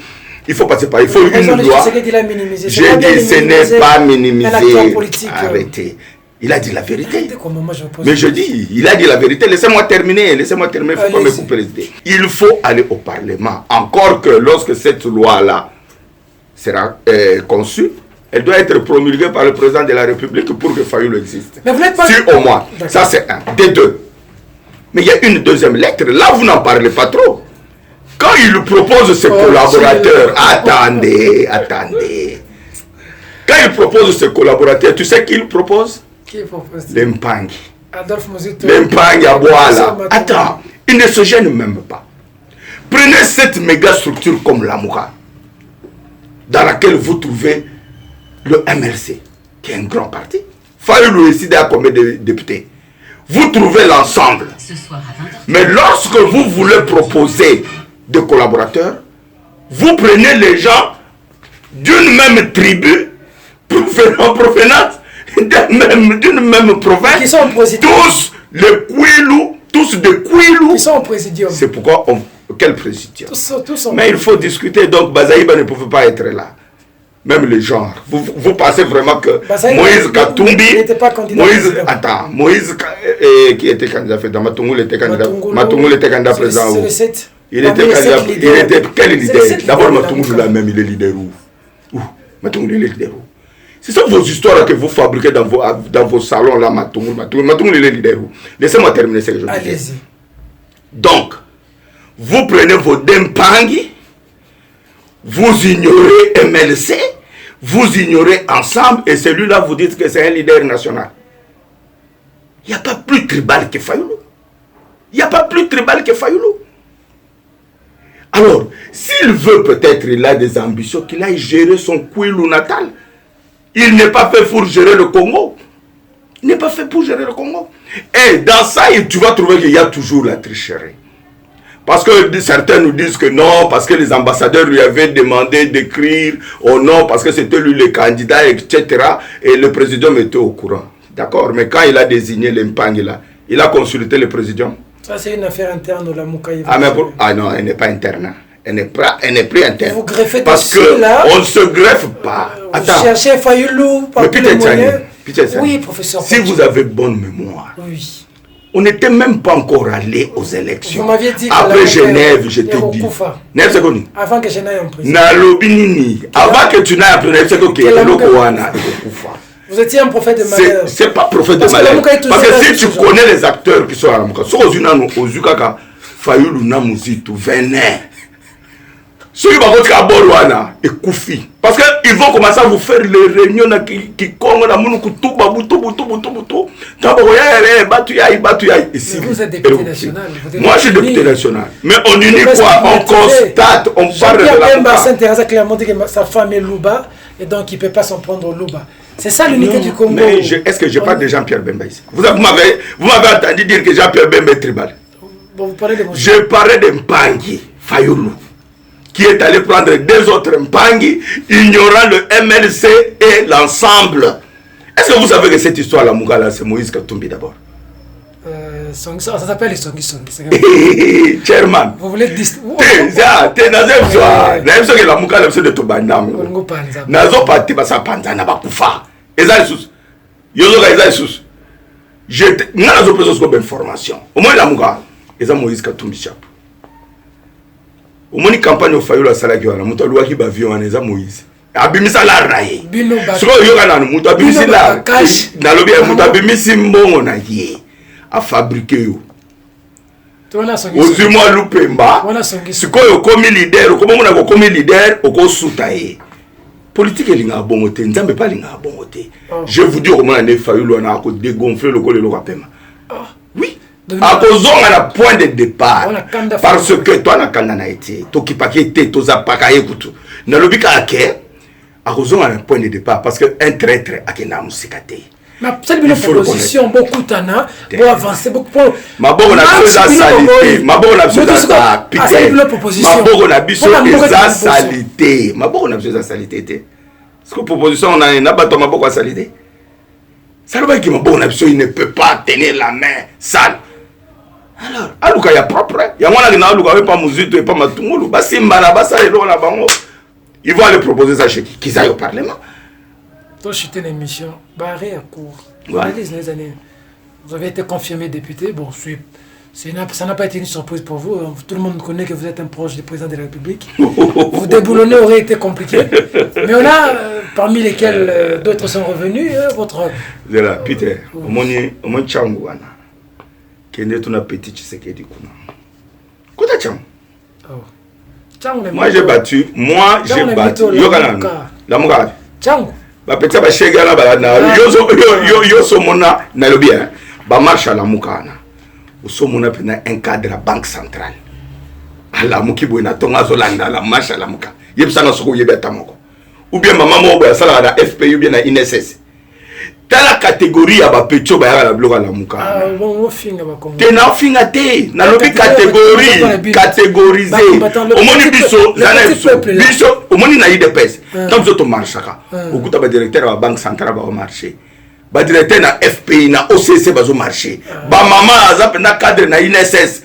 Il faut passer par... Il faut une loi. J'ai dit, ce n'est pas minimisé. Arrêtez. Il a dit la vérité. Mais je dis, il a dit la vérité. Laissez-moi terminer. Laissez-moi terminer. Il ne faut pas me couper les idées. Il faut aller au Parlement. Encore que lorsque cette loi-là sera conçue, elle doit être promulguée par le président de la République pour que Fayoulou existe.
Mais vous n'êtes pas...
Si au moins. Ça, c'est un. Des deux. Mais il y a une deuxième lettre. Là, vous n'en parlez pas trop. Quand il propose ses collaborateurs, attendez. Quand il propose ses collaborateurs, tu sais qui il propose?
Qui propose?
L'Empangi.
Adolphe Mozito.
L'Empangi à Boala. Attends, il ne se gêne même pas. Prenez cette méga structure comme la Mouka, dans laquelle vous trouvez le MLC, qui est un grand parti. Fayoulou décide à combien de députés? Vous trouvez l'ensemble. Mais lorsque vous voulez proposer des collaborateurs, vous prenez les gens d'une même tribu, provenance d'une même province,
qui sont au présidium.
tous les Kouilou, tous des Kouilou.
Qui sont au présidium.
C'est pourquoi quel présidium?
Tous sont
mais il faut discuter, donc Bazaïba ne pouvait pas être là. Même les genres. Vous pensez vraiment que Moïse Katumbi,
n'était pas candidat.
Moïse qui était candidat président, Matungulu était candidat. Matungulu était candidat président. Il était candidat. Il était quel leader? D'abord Matungulu là-même, il est leader où? Matungulu il est leader où? C'est ça vos histoires que vous fabriquez dans vos salons là, Matungulu il est leader où? Laissez-moi terminer ce que je dis. Donc, vous prenez vos Dempangi, vous ignorez MLC, vous ignorez ensemble, et celui-là, vous dites que c'est un leader national. Il n'y a pas plus tribal que Fayoulou. Il n'y a pas plus tribal que Fayoulou. Alors, s'il veut peut-être, il a des ambitions, qu'il aille gérer son Kouilou natal. Il n'est pas fait pour gérer le Congo. Il n'est pas fait pour gérer le Congo. Et dans ça, tu vas trouver qu'il y a toujours la tricherie. Parce que certains nous disent que non, parce que les ambassadeurs lui avaient demandé d'écrire au nom, parce que c'était lui le candidat, etc. Et le président était au courant. D'accord? Mais quand il a désigné l'Empang, il a consulté le président.
Ça, c'est une affaire interne de la Mouka.
Ah non, elle n'est pas interne. Elle n'est plus interne.
Vous greffez
parce qu'on ne se greffe pas.
Attends. Vous cherchez Fayoulou par tous les moyens. Oui, professeur.
Si vous avez bonne mémoire.
Oui.
On n'était même pas encore allé aux élections.
Vous m'aviez dit que
après Genève, je t'ai dit.
Avant que je n'aille en prison.
Avant que tu n'ailles en prison,
vous étiez un prophète de malheur.
C'est pas prophète de malheur. Parce que si tu connais les acteurs qui sont à la Mouka, Fayoulou Namuzitu, Venin. Ceux qui vont faire Bolwana et Koufi. Parce qu'ils vont commencer à vous faire les réunions qui kongent dans mon couteau,
vous êtes député national.
Moi, je suis député national. Mais on unit quoi? On constate, on parle de la
Bemba s'intéresse à clairement dit que sa femme est Louba et donc il ne peut pas s'en prendre au Louba. C'est ça l'unité du Congo.
Mais est-ce que je parle de Jean-Pierre Bemba ici? Vous m'avez entendu dire que Jean-Pierre Bemba est tribal.
Bon, vous parlez de
je parlais de Mpangi, Fayoulou. qui est allé prendre 2 autres mpangi, ignorant le MLC et l'ensemble. Est-ce que vous savez que cette histoire, la Moukala, c'est Moïse Katumbi d'abord?
Ça s'appelle les Songi.
Chairman.
Vous voulez dire...
T'es dans un soir. N'a pas que la Moukala, c'est de Tobandam. N'a pas été passé à Panzana, Bakoufa. Et ça, c'est Yozoka, et ça, c'est je n'ai pas besoin d'informations. Au moins, la Moukala, et ça, Moïse Katumbi Chapo. Au moins, une campagne au Fayou, la Salaki, la Mouta, l'Oua qui va vivre, et ça, Moïse. Abimisa la raye. Ce qu'on y a, Mouta, Abimisa la. Dans le bien, Mouta, Abimisa mbongo na yé. A fabriquer yo. Ozimo lupemba. Sikoyo komi leader, comment on a komi leader, oko soutaye. Politique linga bongote, nzambe pas linga bongote. Je vous dis comment on a fallu on a dégonfler le col de l'Okapema. Oui. À cause on a la point de départ. Parce que toi na kanda été, to ki pakete to za pakaye kutu. Na lobika ake, à cause on a un point de départ parce que un traître akena musikate.
Ma proposition beaucoup tana pour avancer beaucoup pour
ma bonne salité ma bonne salité ma bonne salité ce que proposition on a n'a pas ma bonne salité ça veut dire que ma bonne il ne peut pas tenir la main sale alors aluka ya propre ya mwana na aluka pas muzito et pas matungulu basi mbala basa lelo na bango ils vont aller proposer ça chez qui ça au parlement.
Toi, c'était une émission barrée à court.
Ouais.
Les années. Vous avez été confirmé député. Bon, ça n'a pas été une surprise pour vous. Tout le monde connaît que vous êtes un proche du président de la République. Vous déboulonner aurait été compliqué. Mais on a, parmi lesquels d'autres sont revenus, votre...
Zela, Peter, au moins Tchangouana, qui est ton appétit, tu sais qu'il y a du coup. Kota Tchang. Moi, j'ai battu. La Mouga.
Tchang.
Ba petit ba shega na ba na yo so mona na lobi hein ba marche à la Mukana o so mona pena un cadre la banque centrale ala muki bo na tonga zo landa la marche à la Muka yebsa na soko yebeta moko ou bien maman mo ba sala na FPU bien na INSS la catégorie ya ba petcho ba ya la bloka la Muka
bon finga ba kongo
te na finga te na lobi catégorie catégorisé au moni biso zana biso au moni na IDPS tant que tu marches au coup ta directeur de la banque centrale va marcher ba directeur na FPI na OCC va marcher ba maman azap na cadre na INSS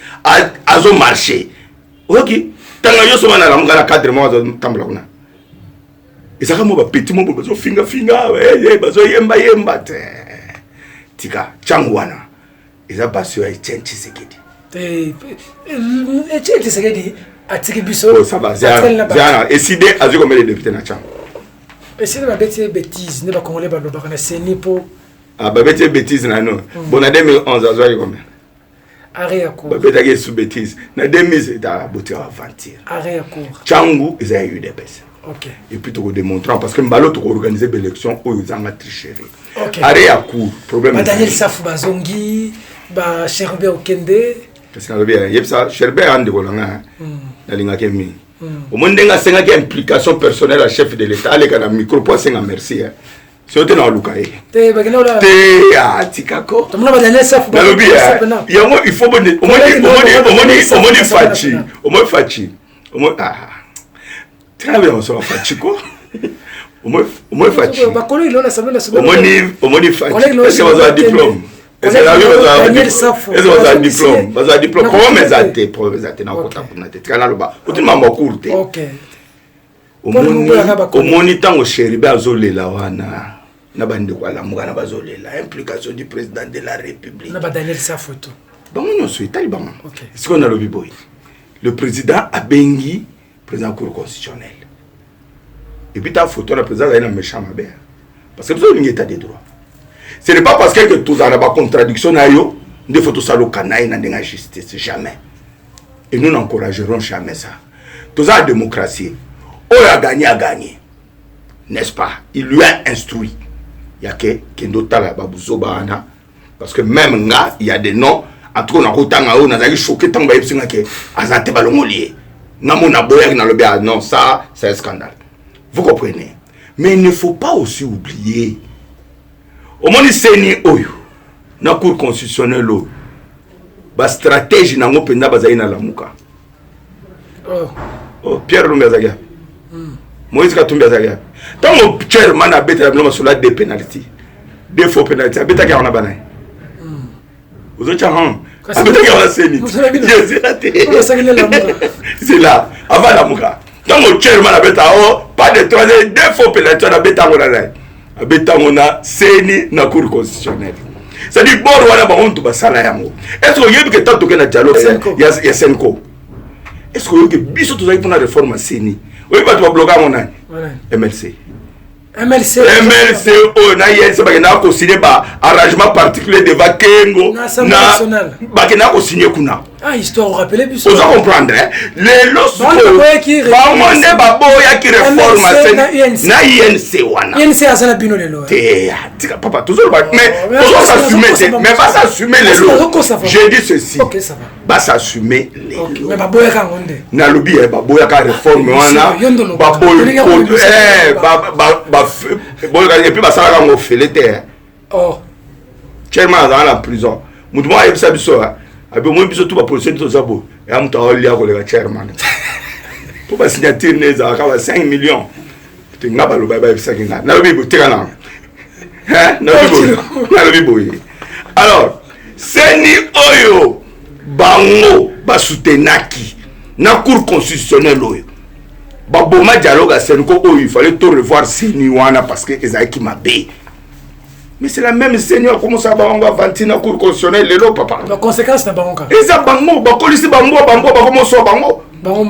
azo marcher OK tanga yo so na la Muka cadre mo azo tambla kuna ezaka mo ba petit mo bazo finga bazo yemba te tika changwana eza basio ya Etienne Tshisekedi
Etienne Tshisekedi atiki biso
ça va zana décidé azu comme les députés na chang
essayer de bêtise bêtise ne ba congolais ba lobaka na seni po
ba bêtise na non bon en 2011 azu ayi combien
arrêt à court
ba bêtise sous bêtise na 2000 da beauté aventure
arrêt à court
changu eza eu des baisses.
Okay.
Et puis tu démontrant parce que Mbalo tu organiser l'élection où ils ont triché.
Okay.
Arrêt à court problème.
Daniel Safou Bazongi, ba Sherbe Okende.
Parce que bien, yep ça Sherbe ande kolanga. Na linga kemi. Au monde nga senga ki implication personnelle à chef de l'état ale kana micro point senga merci. C'est autre na lukaye.
Te bagina ola.
Te a tikako.
Tomna ba Daniel Safou
Bazongi. Yango il faut au moins fachi. Très bien, on se fait chico. Au moins fachi. Au moins fachi. Est-ce que vous avez un diplôme? Est-ce que vous avez un diplôme? Vous avez un diplôme. Comment vous avez na kota kuna te kana loba. Utima makurte.
OK.
Au moins tango sheribe azolela wana. Na bande kwa la mugana bazolela implication du président de la République.
Na ba Daniel Safoto.
Bon on suit taliban. Est-ce qu'on a le biboy? Le président a bengi président cour constitutionnel. Et puis ta photo la président est un méchant ma belle. Parce que vous avez un état de droit. Ce n'est pas parce que tout a pas contradiction à yo, des photos ça le canaille dans la justice jamais. Et nous n'encouragerons jamais ça. Tout ça la démocratie. Oh a gagné. N'est-ce pas? Il lui a instruit. Il y a que d'autres là babuzo bana parce que même là il y a des noms en tout cas on a autant on a choqué tant ba yebsinga ke azate balongolier. Non, ça, c'est un scandale. Vous comprenez? Mais il ne faut pas aussi oublier. Au moins, c'est ni oyo. Na cour constitutionnelle, la stratégie n'a pas besoin de la Muka. Oh, Pierre Lumumba Zaga. Moïse Katumbi Zaga. Tant mon chairman a bêté la sur la des pénalités. Des faux pénalités. Bêta qui en a banane. Vous êtes en c'est là, avant la mouka. Dans mon chairman a bêta, pas de troisième, des faux pénalités. On a bêta mon année. A bêta mon a séni na cour constitutionnelle. C'est-à-dire, bon, on a bon, tout va salaire. Est-ce que vous avez que tant que na dialogue, il y a Senko. Est-ce que vous avez que biso tout ça pour la réforme à Séni? Oui, tu vas bloquer mon âne. MLC. MLC, on a eu un signé arrangement particulier de Vakengo. Bakena ko signé kuna.
Ah, histoire, vous rappelez plus.
Vous comprendre, les lots qui réforme na INC wana.
INC a ça bino les lois.
Papa, toujours mais mais pas s'assumer les lots. J'ai dit ceci. OK, ça va. Pas s'assumer les lots.
Mais ba boya ka ngonde.
Na lobi ba boya ka réforme wana. Ba et puis ça va m'offrir terre.
Oh.
Chairman dans la prison. Moutouma y a ça biso. Abi moi biso tout ba police tout ça bo. Et am ta oli ko le chairman. Pour ba signature neza ka 5 millions. Tu ngaba lo ba ça kinga. Na lobi bo tekana. Hein? Na lobi bo. Alors, seni oyo bango ba soutenaki na cour constitutionnelle oyo. Baboma dialogue à Senko, il fallait tout revoir Seniwana parce que Ezaïki m'a bé. Mais c'est la même Seigneur, comment ça va on va vanter dans la cour constitutionnelle, les lots, papa.
La conséquence c'est Bango.
Et ça, Bango, Bakolisi Bango, comment ça Bango? Bango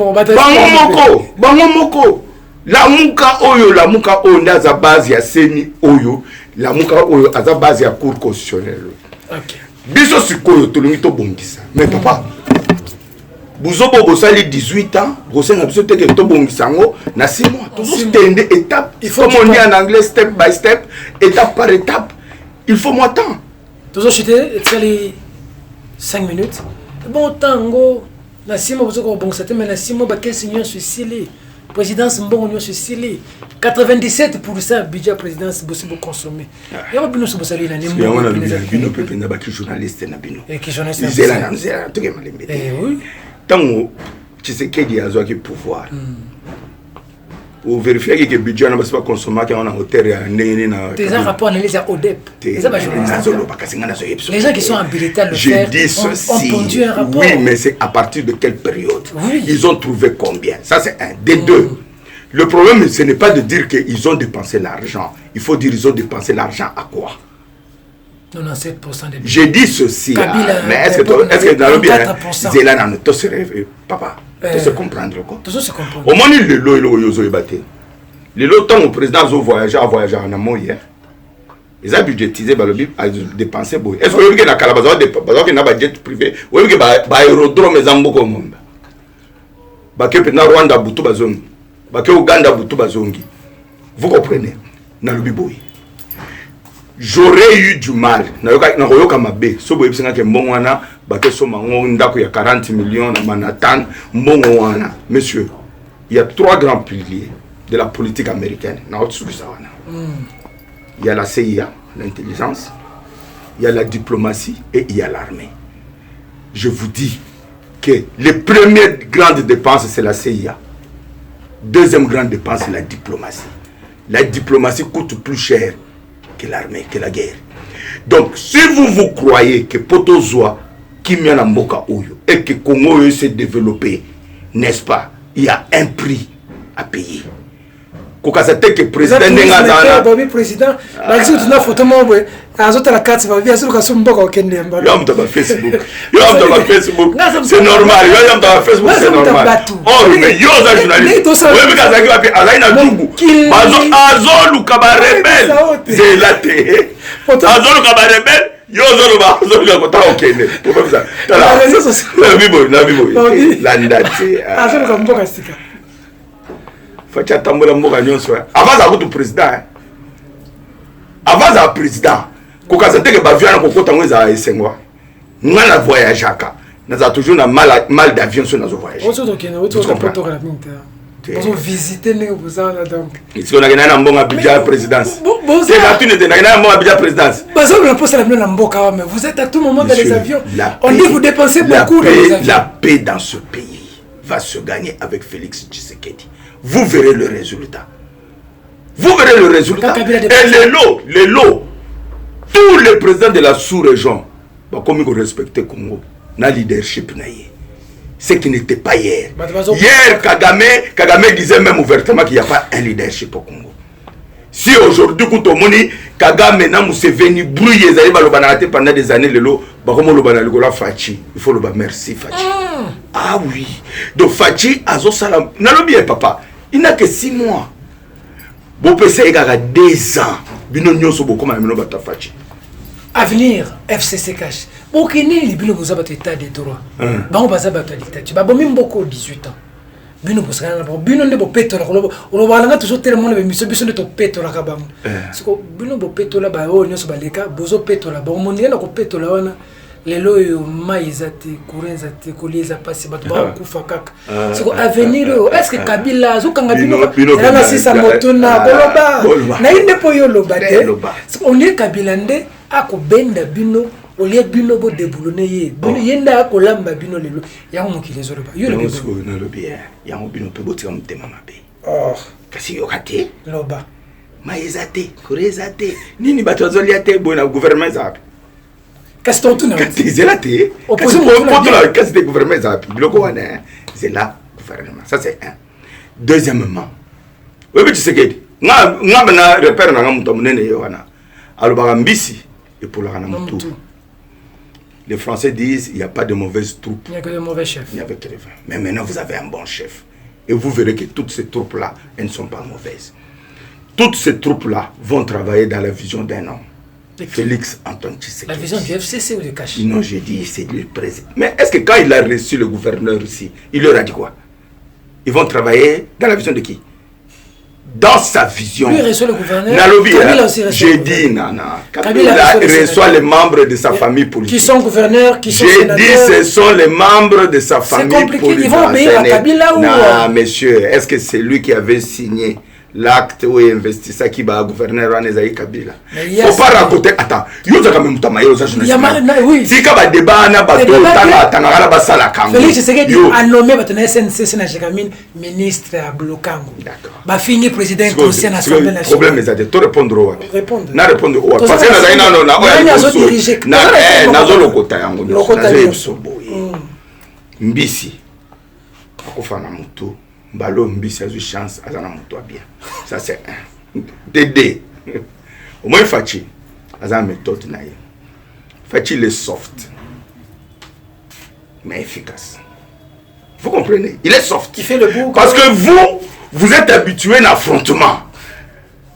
Moko. La Mouka Oyo, n'a sa base à Seni Oyo, la Mouka Oyo, à sa base à cour constitutionnelle.
Ok.
Biso Sukoyo, tout le monde bongisa. Mais papa. Bouzobo Bosali 18 ans, Rosen a besoin de te bongisango, na 6 mois. Toujours stende étape. Il faut qu'on dise en anglais step by step, étape par étape. Il faut moi temps.
Toujours chuter, c'est 5 minutes. Bon tango, na 6 mois vous bon c'était mais na 6 mois ba 15 millions sur Sili. Présidence mbongo sur Sili. 97% budget présidence possible consommer. Il y a pas sur Bosali na
ni mo. On a bino pepe na ba journaliste na bino.
Et qui journaliste.
Ils là na tout que malembe.
Eh oui.
Tant tu sais qu'il y a un pouvoir. Pour vérifier que le budget n'a pas consommé, qu'on a hauteur à Néné.
Des rapports analysés à ODEP. Les gens qui sont habilités à le faire ont pondu un rapport.
Oui, mais c'est à partir de quelle période? Ils ont trouvé combien? Ça, c'est un. Des deux. Le problème, ce n'est pas de dire qu'ils ont dépensé l'argent. Il faut dire qu'ils ont dépensé l'argent à quoi?
97% des.
J'ai dit ceci. Mais est-ce que dans le bien, c'est là dans notre rêve, papa? Tu sais comprendre quoi?
Tu sais comprendre.
Au moment où le lot est battu, le lot, tant le président a voyagé en amont hier, ils ont budgétisé le BIP, ils ont dépensé. Est-ce que vous avez vu que dans la jet privé, vous avez vu que l'aérodrome est en beaucoup de monde? Que le Rwanda a beaucoup de zongi, que Ouganda a beaucoup de zongi. Vous comprenez? Dans le BIP. J'aurais eu du mal. Il 40 millions à Manhattan. Monsieur, il y a 3 grands piliers de la politique américaine. Il y a la CIA, l'intelligence, il y a la diplomatie et il y a l'armée. Je vous dis que les premières grandes dépenses, c'est la CIA. Deuxième grande dépense, c'est la diplomatie. La diplomatie coûte plus cher que l'armée, que la guerre. Donc, si vous croyez que Potozoa, Kimia Mboka Oyo, et que Congo s'est développé, n'est-ce pas, il y a un prix à payer. Kokasate que président Nengazana.
Président, la photo Facebook. C'est
normal. C'est normal. Oh, mais yo journaliste. Azolu kabarebel. C'est la té. Azolu kabarebel. Yo zolo kota okende. La bibo. La ndate.
Azolu kamboka stika.
Facha tambola mboka nyonso. Avant ça le président. Avant ça président. Kokasate que baviana kokota ngweza esengwa. Ngana voyageaka. Naza toujours na mal d'avion sur nos voyages.
On se visiter les opposants donc.
Si on a gagné un bon Abidjan présidence. C'est la tune de gagner un bon Abidjan présidence.
Vous êtes à tout moment dans les avions. On dit vous dépensez beaucoup dans les avions.
La paix dans ce pays va se gagner avec Félix Tshisekedi. Vous verrez le résultat. Vous verrez le résultat. Et les lots, tous les présidents de la sous-région, comme ils respectent Congo, na leadership naïe. Ce qui n'était pas hier. Hier, Kagame disait même ouvertement qu'il n'y a pas un leadership au Congo. Si aujourd'hui, quand on dit Kagame na Museveni brouillé pendant des années, il faut le merci Fachi. Ah oui. Donc Fachi a salam. N'a bien papa. Il n'a que 6 mois. Bon PC il a 2 ans. Bino nyoso boko ma mino bata Fachi.
Avenir FCC cash. Bon kini li bino boza bato état de droit. Ba on baza bato dictature. Ba bomi mboko 18 ans. Bino bosana na bino nde bo petola ko balanga toujours tellement be miso biso nde to petola ka bango. Siko bino bo petola ba o nyoso baleka bozo petola ba omonela ko petola wana lelo yo maizate kurenzate koliza pasi bato ba kufa kaka. Siko avenir est-ce que Kabila zo kanga bino na sisa motuna koloba na inde po yo lobate. Siko on est Kabila nde akobenda bino olie bino bo déboulonner ye bino yenda akolamba bino lelo yango mokile zoloba yo le bino
na lobi yango bino pe botika mutema mabe kasi yo kate
loba
maizate kurezate nini bato zolia te bona gouvernement zapi
kasi tontu na
kasi zelate kasi poto la kasi de gouvernement zapi biloko wana c'est là gouvernement ça c'est un. Deuxièmement wewe Tshisekedi nga bana repère na ngamuto munene yo wana alobaka mbisi et pour la Ranamutu. Les Français disent il n'y a pas de mauvaises troupes.
Il n'y a que de mauvais chefs.
Il n'y a que de mauvais. Mais maintenant vous avez un bon chef. Et vous verrez que toutes ces troupes-là, elles ne sont pas mauvaises. Toutes ces troupes-là vont travailler dans la vision d'un homme. Félix Antoine Tshisekedi.
La vision du FCC ou du Kachi?
Non, j'ai dit c'est le président. Mais est-ce que quand il a reçu le gouverneur ici, il leur a dit quoi? Ils vont travailler dans la vision de qui? Dans sa vision.
Lui reçoit le gouverneur.
Nalobi, j'ai dit, Nana. Kabila reçoit les membres de sa famille politique.
Qui sont gouverneurs, qui sont sénateurs.
J'ai dit, ce sont les membres de sa famille politique. C'est compliqué,
ils vont obéir à Kabila ou...
Non, monsieur, est-ce que c'est lui qui avait signé l'acte où il investit ça qui va gouverneur Anezaï Kabila? Faut pas raconter. Attends, il y a quand même Tamayo, ça je ne sais pas. Si il y a des débats,
Félix Tshisekedi a nommé le SNC Sénachikamine ministre à Blokango.
D'accord.
Bah fini président conseil national.
Le problème est de répondre au
répondre.
Na répondre au parce que
na diriger.
Na zolo kota yango. Mbisi. Akofana mutu. Balo mbisi a eu chance à zana mutu bien. Ça c'est un. Dédé. Au moins Fachi a une méthode naïe. Fachi il est soft mais efficace. Vous comprenez? Il est soft.
Il fait le bout.
Parce que vous êtes habitué à l'affrontement.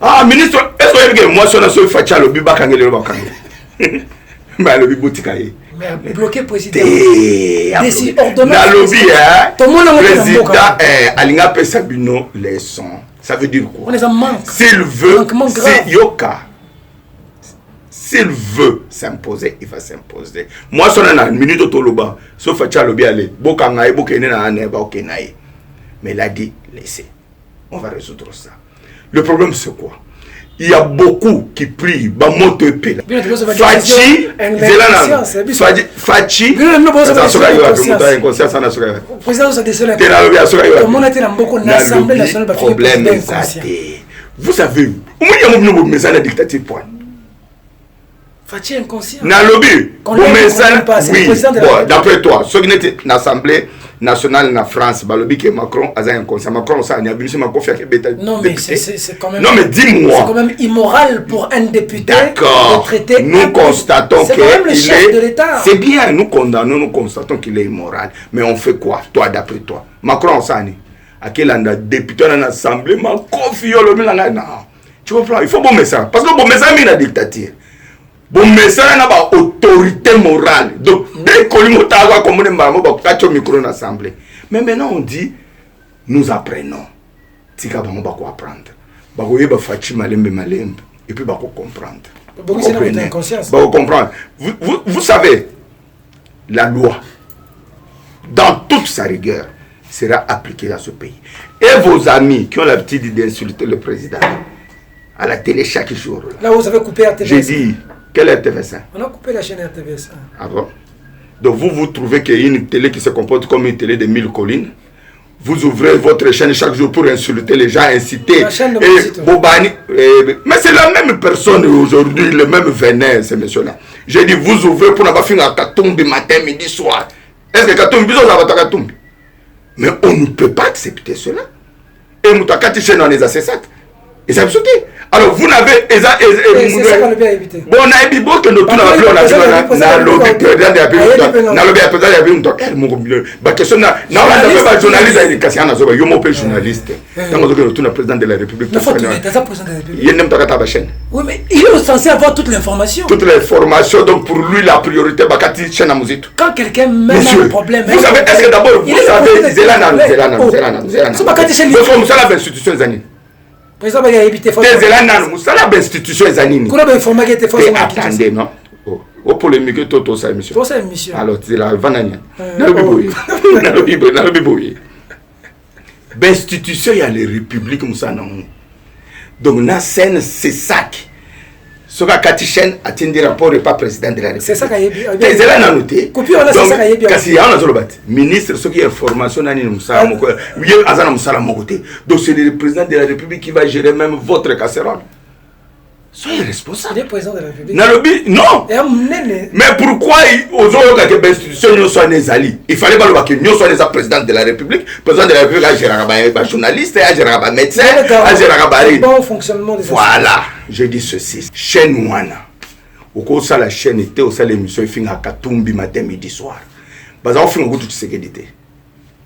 Ah, ministre, est-ce que moi, je suis Fachi, le biba kangele le bakangele. Mais le bibo tikaye.
Mais bloqué président.
Décide ordonnance. Dans le président Alinga Pesabino les sons. Ça veut dire quoi?
On les en manque.
S'il veut, c'est Yoka. S'il veut s'imposer, il va s'imposer. Moi, je suis en minute de Toloba. Sauf que tu as mais il a dit, laissez. On va résoudre ça. Le problème, c'est quoi? Il y a beaucoup qui prient. Fachi, vous savez,
Fachi inconscient.
Nalobi, oui, d'après toi, ceux qui étaient dans l'Assemblée nationale en France, Balobi qui est Macron, a inconscient. Macron, ça, il y a bien Macron fait
non, mais c'est quand même.
Non, mais dis-moi.
C'est quand même immoral pour un député
de traiter. Nous constatons qu'il
est.
C'est bien, nous condamnons, nous constatons qu'il est immoral. Mais on fait quoi, toi, d'après toi? Macron, ça, à quel député dans l'Assemblée, Macron, non. Tu comprends? Il faut bon message. Parce que bon message, il y a la dictature. Bon message n'a pas autorité morale. Donc dès qu'on lui montre comme on est marmot, on micro dans l'assemblée. Mais maintenant on dit nous apprenons. Tika bango bako apprendre. Bako yeba fachi malembe malembe et puis bako comprendre. Bako comprendre. Vous savez la loi dans toute sa rigueur sera appliquée à ce pays. Et vos amis qui ont l'habitude d'insulter le président à la télé chaque jour.
Là vous avez coupé la télé.
J'ai dit quelle est TV5?
On a coupé la chaîne RTV5.
Ah bon? Donc vous trouvez qu'il y a une télé qui se comporte comme une télé de 1000 collines? vous ouvrez votre chaîne chaque jour pour insulter les gens, inciter. Bobani, mais c'est la même personne aujourd'hui, le même venin, ces messieurs-là. J'ai dit, vous ouvrez pour n'avoir fini à Katumbi matin, midi, soir. Est-ce que Katumbi, ça va Katumbi? Mais on ne peut pas accepter cela. Et Moutakati chaîne en les assessats. Et ça me saute. Alors vous n'avez.
C'est ça qu'on a bien évité.
Bon, on a dit que nous on a lobby président de la République. On a lobby président de la République. La question n'a pas journaliste à l'éducation. Il y a un journaliste. Dans le président de la République. Il n'aime pas ta chaîne.
Oui, mais il est censé avoir toute l'information.
Toute l'information. Donc pour lui, la priorité, c'est chaîne à musique.
Quand quelqu'un met un problème.
Vous savez, est-ce que d'abord, vous savez, Zélana. Vous savez, l'institution des années.
Président Bagay évité forcément.
Institution Zanini. Attendez, non? Au polémique, tout ça, monsieur.
Tout ça, monsieur.
Alors, c'est la vanania. L'institution, il y a les républiques, donc, la scène, c'est ça. Ce que Katichen a tenu des rapports et pas président de la République.
C'est ça qu'il y a bien.
C'est là, on a noté.
Donc,
kasi on a zolobat. Ministre, ce qui est information, donc c'est le président de la République qui va gérer même votre casserole. Soyez responsable.
Il est président de la République.
Non. Mais pourquoi aux autres que l'institution soit des alliés? Il fallait pas que nous soyons les présidents de la République. Président de la République a géré un journaliste, a géré un médecin, a géré un
bon fonctionnement des
voilà, je dis ceci. Chaîne Wana. Au cours de la chaîne était au sein de l'émission, il finit à Katumbi matin, midi, soir. Parce qu'on fait un goût de sécurité.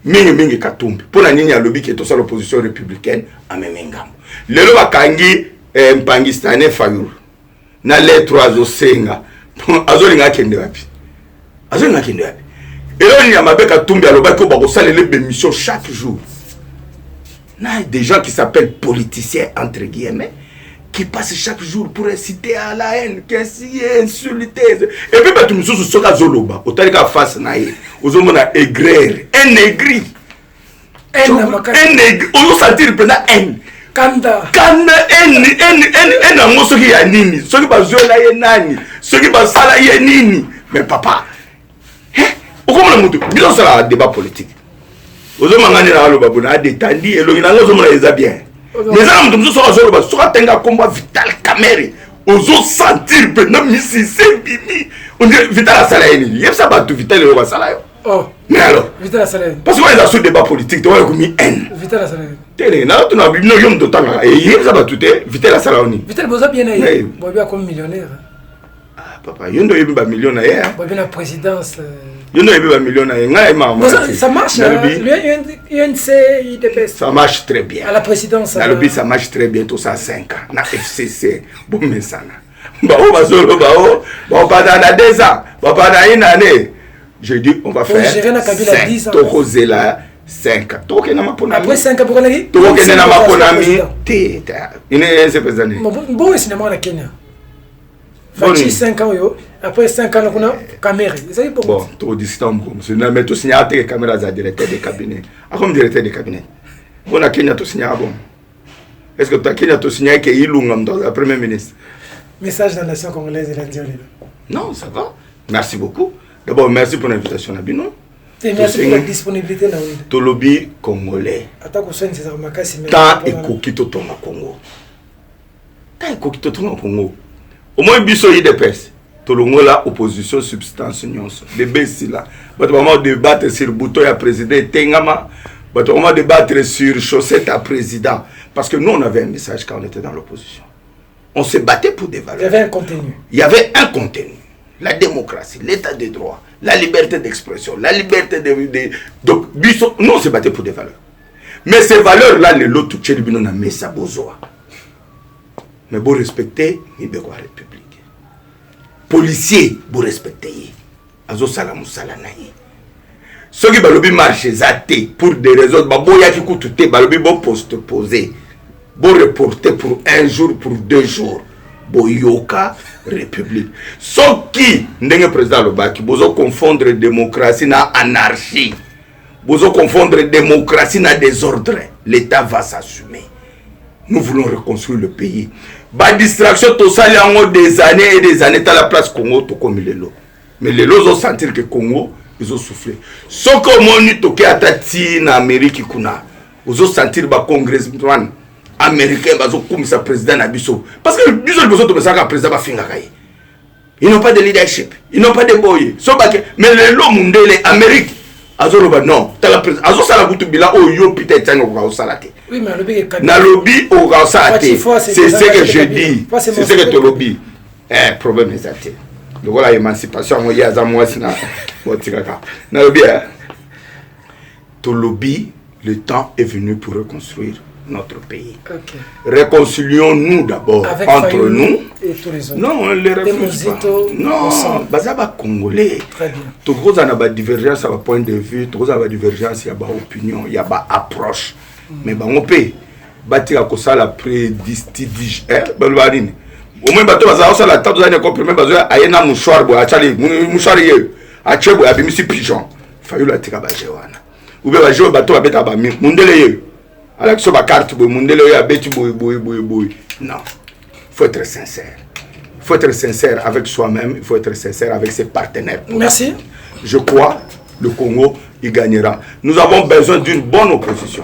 Mingi Katumbi. Pour la ligne à lobby qui est au sein de l'opposition républicaine, à Memengam. Le loi Kangi. Mpangistane Fayulu na lettre azosenga azolinga kende wapi et là il y a mabeka tumbi aloba ko ba ko salela émission chaque jour na des gens qui s'appellent politiciens entre guillemets qui passent chaque jour pour inciter à la haine, qui insulter et puis batu mususu soka zoloba otalika face na ye ozomona aigrer un aigri on sentir pendant haine Kanda en soki ya nini soki bazola ye nani soki basala ye nini mais papa okomona mutu biso sala débat politique ozomangani na aloba bona détandi elongi na ozomona eza bien mais ça mutu mutu soka zoloba soka tenga komba Vital Kamerhe ozo sentir pendant misi bimi on dit Vital asala ye nini yebisa batu Vital le basala yo.
Oh.
Mais alors, parce qu'on est dans ce débat politique, tu vois, il y a une haine.
Vital la salle.
Tu as vu, nous avons tout le temps. Et hier, ça va tout être. Vital la salle.
Vital, vous avez bien aimé. Vous avez comme millionnaire.
Ah, papa, il y a un millionnaire.
Vous avez la présidence.
Il y a un millionnaire.
Ça marche.
Ça marche très bien.
À la présidence.
Ça marche très bien, tout ça à 5 ans. Na FCC. Bon, mais ça. On va solo, on va dans 2 ans. On va dans 1 année. Je dis, on va faire 5. Tokozela 5.
Après 5 ans, pourquoi on a dit?
Il est ce président.
Bon, c'est cinéma à Kenya. Fachi 5 ans, après 5 ans, on a caméra.
Bon, tu dis ça, mais tu signes à tes caméras à directeur de cabinet. À comme directeur de cabinet. On a Kenya, tu signes à bon. Est-ce que tu as Kenya, tu signes à Ilungam dans la première ministre?
Message dans la nation congolaise et l'indienne.
Non, ça va. Merci beaucoup. D'abord, merci pour l'invitation, Nabino.
Merci pour la disponibilité.
Tout lobby congolais. Tant et kokito tonga Congo. Tant et kokito tonga Congo. Au moins, biso IDPS. Tout le monde là, opposition, substance, nyonso. Les bessi là. On va débattre sur bouton à président Tengama. On va débattre sur chaussette à président. Parce que nous, on avait un message quand on était dans l'opposition. On se battait pour des valeurs.
Il y avait un contenu.
Il y avait un contenu. La démocratie, l'état de droit, la liberté d'expression, la liberté de... Donc, nous, on se battait pour des valeurs. Mais ces valeurs-là, les lots, tout le monde a mis ça besoin. Mais vous respectez, il y a la République. Policiers, vous respectez. Azo salamou salanaye. Ceux qui balobi marché zate pour des raisons, baboya qui coûte tout, balobi bon poste posé. Bon reporter pour 1 jour, pour 2 jours. Boyoka République. Sauf qui, ndenge président Lobaki, vous confondre démocratie na anarchie. Vous confondre démocratie na désordre. L'État va s'assumer. Nous voulons reconstruire le pays. Ba distraction, tout ça, il y a des années et des années, à la place Congo, tout comme les lots. Mais les lots ont senti que Congo, ils ont soufflé. Ce que mon toqué à Tati en Amérique, ils ont senti le congressman américain, comme ça président Nabiso. Parce que ils ont besoin de me président Bafingakai. Ils n'ont pas de leadership, ils n'ont pas de boy. Mais l'homme de l'Amérique, Azoroba non. Azo Salabutu Bila, oh yo peut-être au Salate.
Oui, mais le lobby est
na lobby au Salate. C'est ce que je dis. C'est ce que tu lobby. Problème est athée. Donc voilà l'émancipation, il y a ça moi c'est na lobby. Ton lobby, le temps est venu pour reconstruire notre pays. Okay. Réconcilions-nous d'abord entre nous.
Et tous les autres.
Non, on les refuse pas. Non, Bazaba Congolais.
Très bien.
Tout le monde a une divergence à point de vue, tout le monde a une divergence, il y a une opinion, il y a une approche. Mais on peut bâtir à ça la prédistidige. Au moins, bateau va ça la table de comprimé, bateau a un mouchoir, a chali, mouchoir yeux, a chebo, a bimisi pigeon. Fayu la tika bajewana. Ou bien bateau bateau a bêta ba mundele. Alors que sur ma carte, non. Il faut être sincère. Il faut être sincère avec soi-même, il faut être sincère avec ses partenaires.
Merci.
Je crois le Congo, il gagnera. Nous avons besoin d'une bonne opposition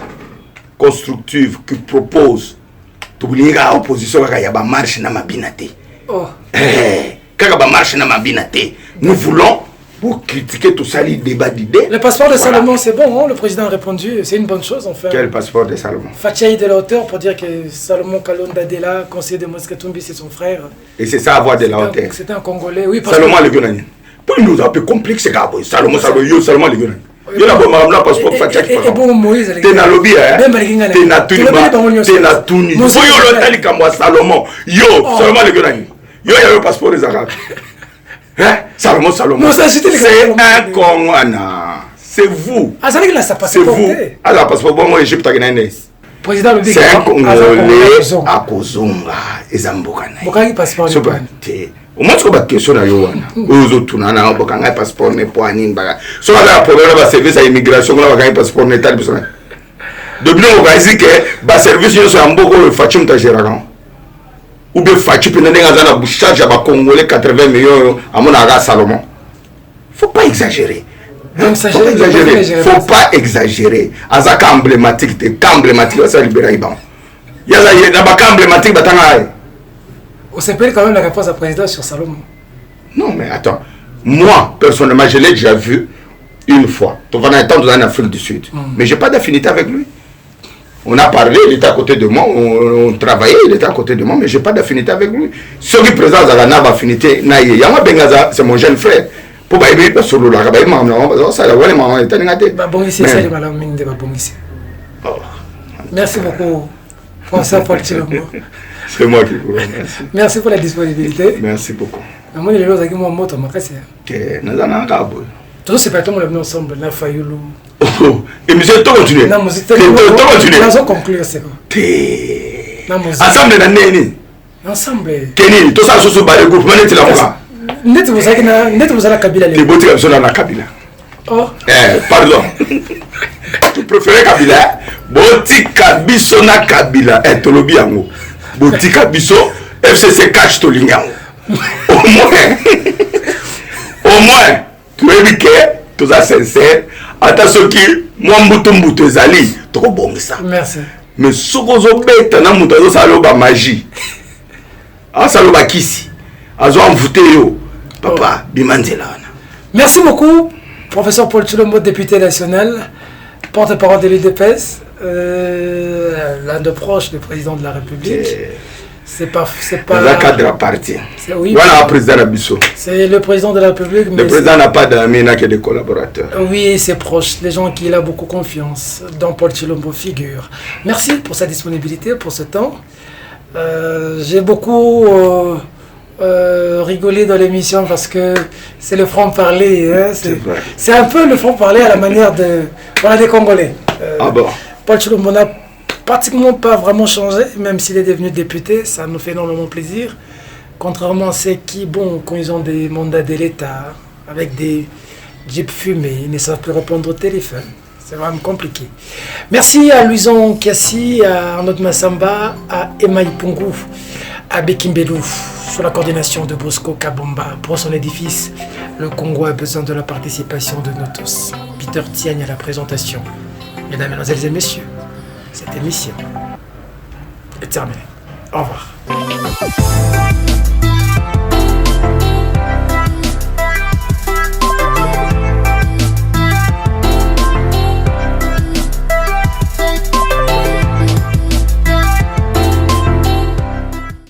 constructive qui propose. Opposition, il y a une marche dans ma binate. Nous voulons. Pour critiquer tout ça, les débats d'idées.
Le passeport de Salomon, c'est bon, hein? Le président a répondu, c'est une bonne chose en fait.
Quel passeport de Salomon?
Fathiaï de la hauteur pour dire que Salomon Kalonda Dela, conseiller de Moscatumbi, c'est son frère.
Et c'est ça avoir de la hauteur.
C'était un Congolais, oui.
Salomon le Gunani. Pour nous, un peu complexe, Salomon, Salomon le Gunani. Il y a un passeport Fathiaï. Et bon, Moïse, t'es dans le lobby, hein? T'es na Tuni. T'es na Tuni. Yo, Salomon. Yo, Salomon le Gunani. Yo, il y a un passeport des Arabes. Hein? Salomon. C'est un Congolais. C'est vous. C'est vous. Alors, parce que moi, Égypte a gagné. C'est un Congolais à Kozonga. Et Zambokana. Au moins, tu as une question à Yoana. Aux autres, tu as un passeport, mais pas un problème. Si on a un problème, on va servir à l'immigration, on va un passeport métal. Depuis, on va dire que le service est un peu de Fachim Tajeragan. Ou bien Fachi pendant que charge à Congolais 80 millions à mon agra Salomon. Faut pas exagérer. Faut pas exagérer. Azaka emblématique, ça libérer Iban. Il y a un emblématique batanga.
On s'appelle quand même la réponse à président sur Salomon.
Non mais attends, moi personnellement je l'ai déjà vu une fois. Tu vas entendre en Afrique du Sud, mais j'ai pas d'affinité avec lui. On a parlé, il était à côté de moi, on travaillait, il était à côté de moi, mais je n'ai pas d'affinité avec lui. Ce qui présente à la affinité, c'est mon jeune frère. Pour que je sur le lac,
merci beaucoup, François Paul Tshilombo.
C'est moi qui vous remercie.
Merci pour la disponibilité.
Merci beaucoup.
Tous ces patrons lèvent ensemble, la Fayoulou.
Et monsieur, tu continues.
Non, nous allons conclure, c'est quoi?
Ensemble,
ensemble.
Kenny, tout ça, sur ce bas de groupe, tu l'as
net vous avez la Kabila.
Tu beau comme ça dans la Kabila.
Oh.
Pardon. Tu préfères Kabila? Botika biso na Kabila. Tolobi yango. Botika biso, FCC cache to lingango. Au moins, tu es éduqué, tout ça sincère. Attention qui, moi mbuto ezali, trop bon ça.
Merci.
Mais ce qu'on a bête, na mutazo saloba magie. Ah saloba kisi. Azo envoûté yo. Papa, bimanzela.
Merci beaucoup, professeur Paul Tshilombo, député national, porte-parole de l'UDPS, l'un de proches du président de la République. C'est pas
le cadre à partir.
Oui,
voilà le président Abisso.
C'est le président de la République.
Le président n'a pas d'amis, il n'a que des collaborateurs.
Oui, c'est proche, les gens qui il a beaucoup confiance, dont Paul Tshilombo figure. Merci pour sa disponibilité, pour ce temps. J'ai beaucoup rigolé dans l'émission parce que c'est le franc-parler. Hein, c'est un peu le franc-parler à la manière des Congolais.
Ah bon.
Paul Tshilombo n'a pratiquement pas vraiment changé, même s'il est devenu député, ça nous fait énormément plaisir. Contrairement à ceux qui, bon, quand ils ont des mandats de l'État, avec des jeeps fumés, ils ne savent plus répondre au téléphone. C'est vraiment compliqué. Merci à Louison Kiassi, à Arnaud Massamba, à Emma Ipungu, Abbé Kimbelou, sous la coordination de Bosco Kabomba. Pour son édifice, le Congo a besoin de la participation de nous tous. Peter Tiagne à la présentation. Mesdames, Mesdemoiselles et Messieurs, cette émission est terminée. Au revoir.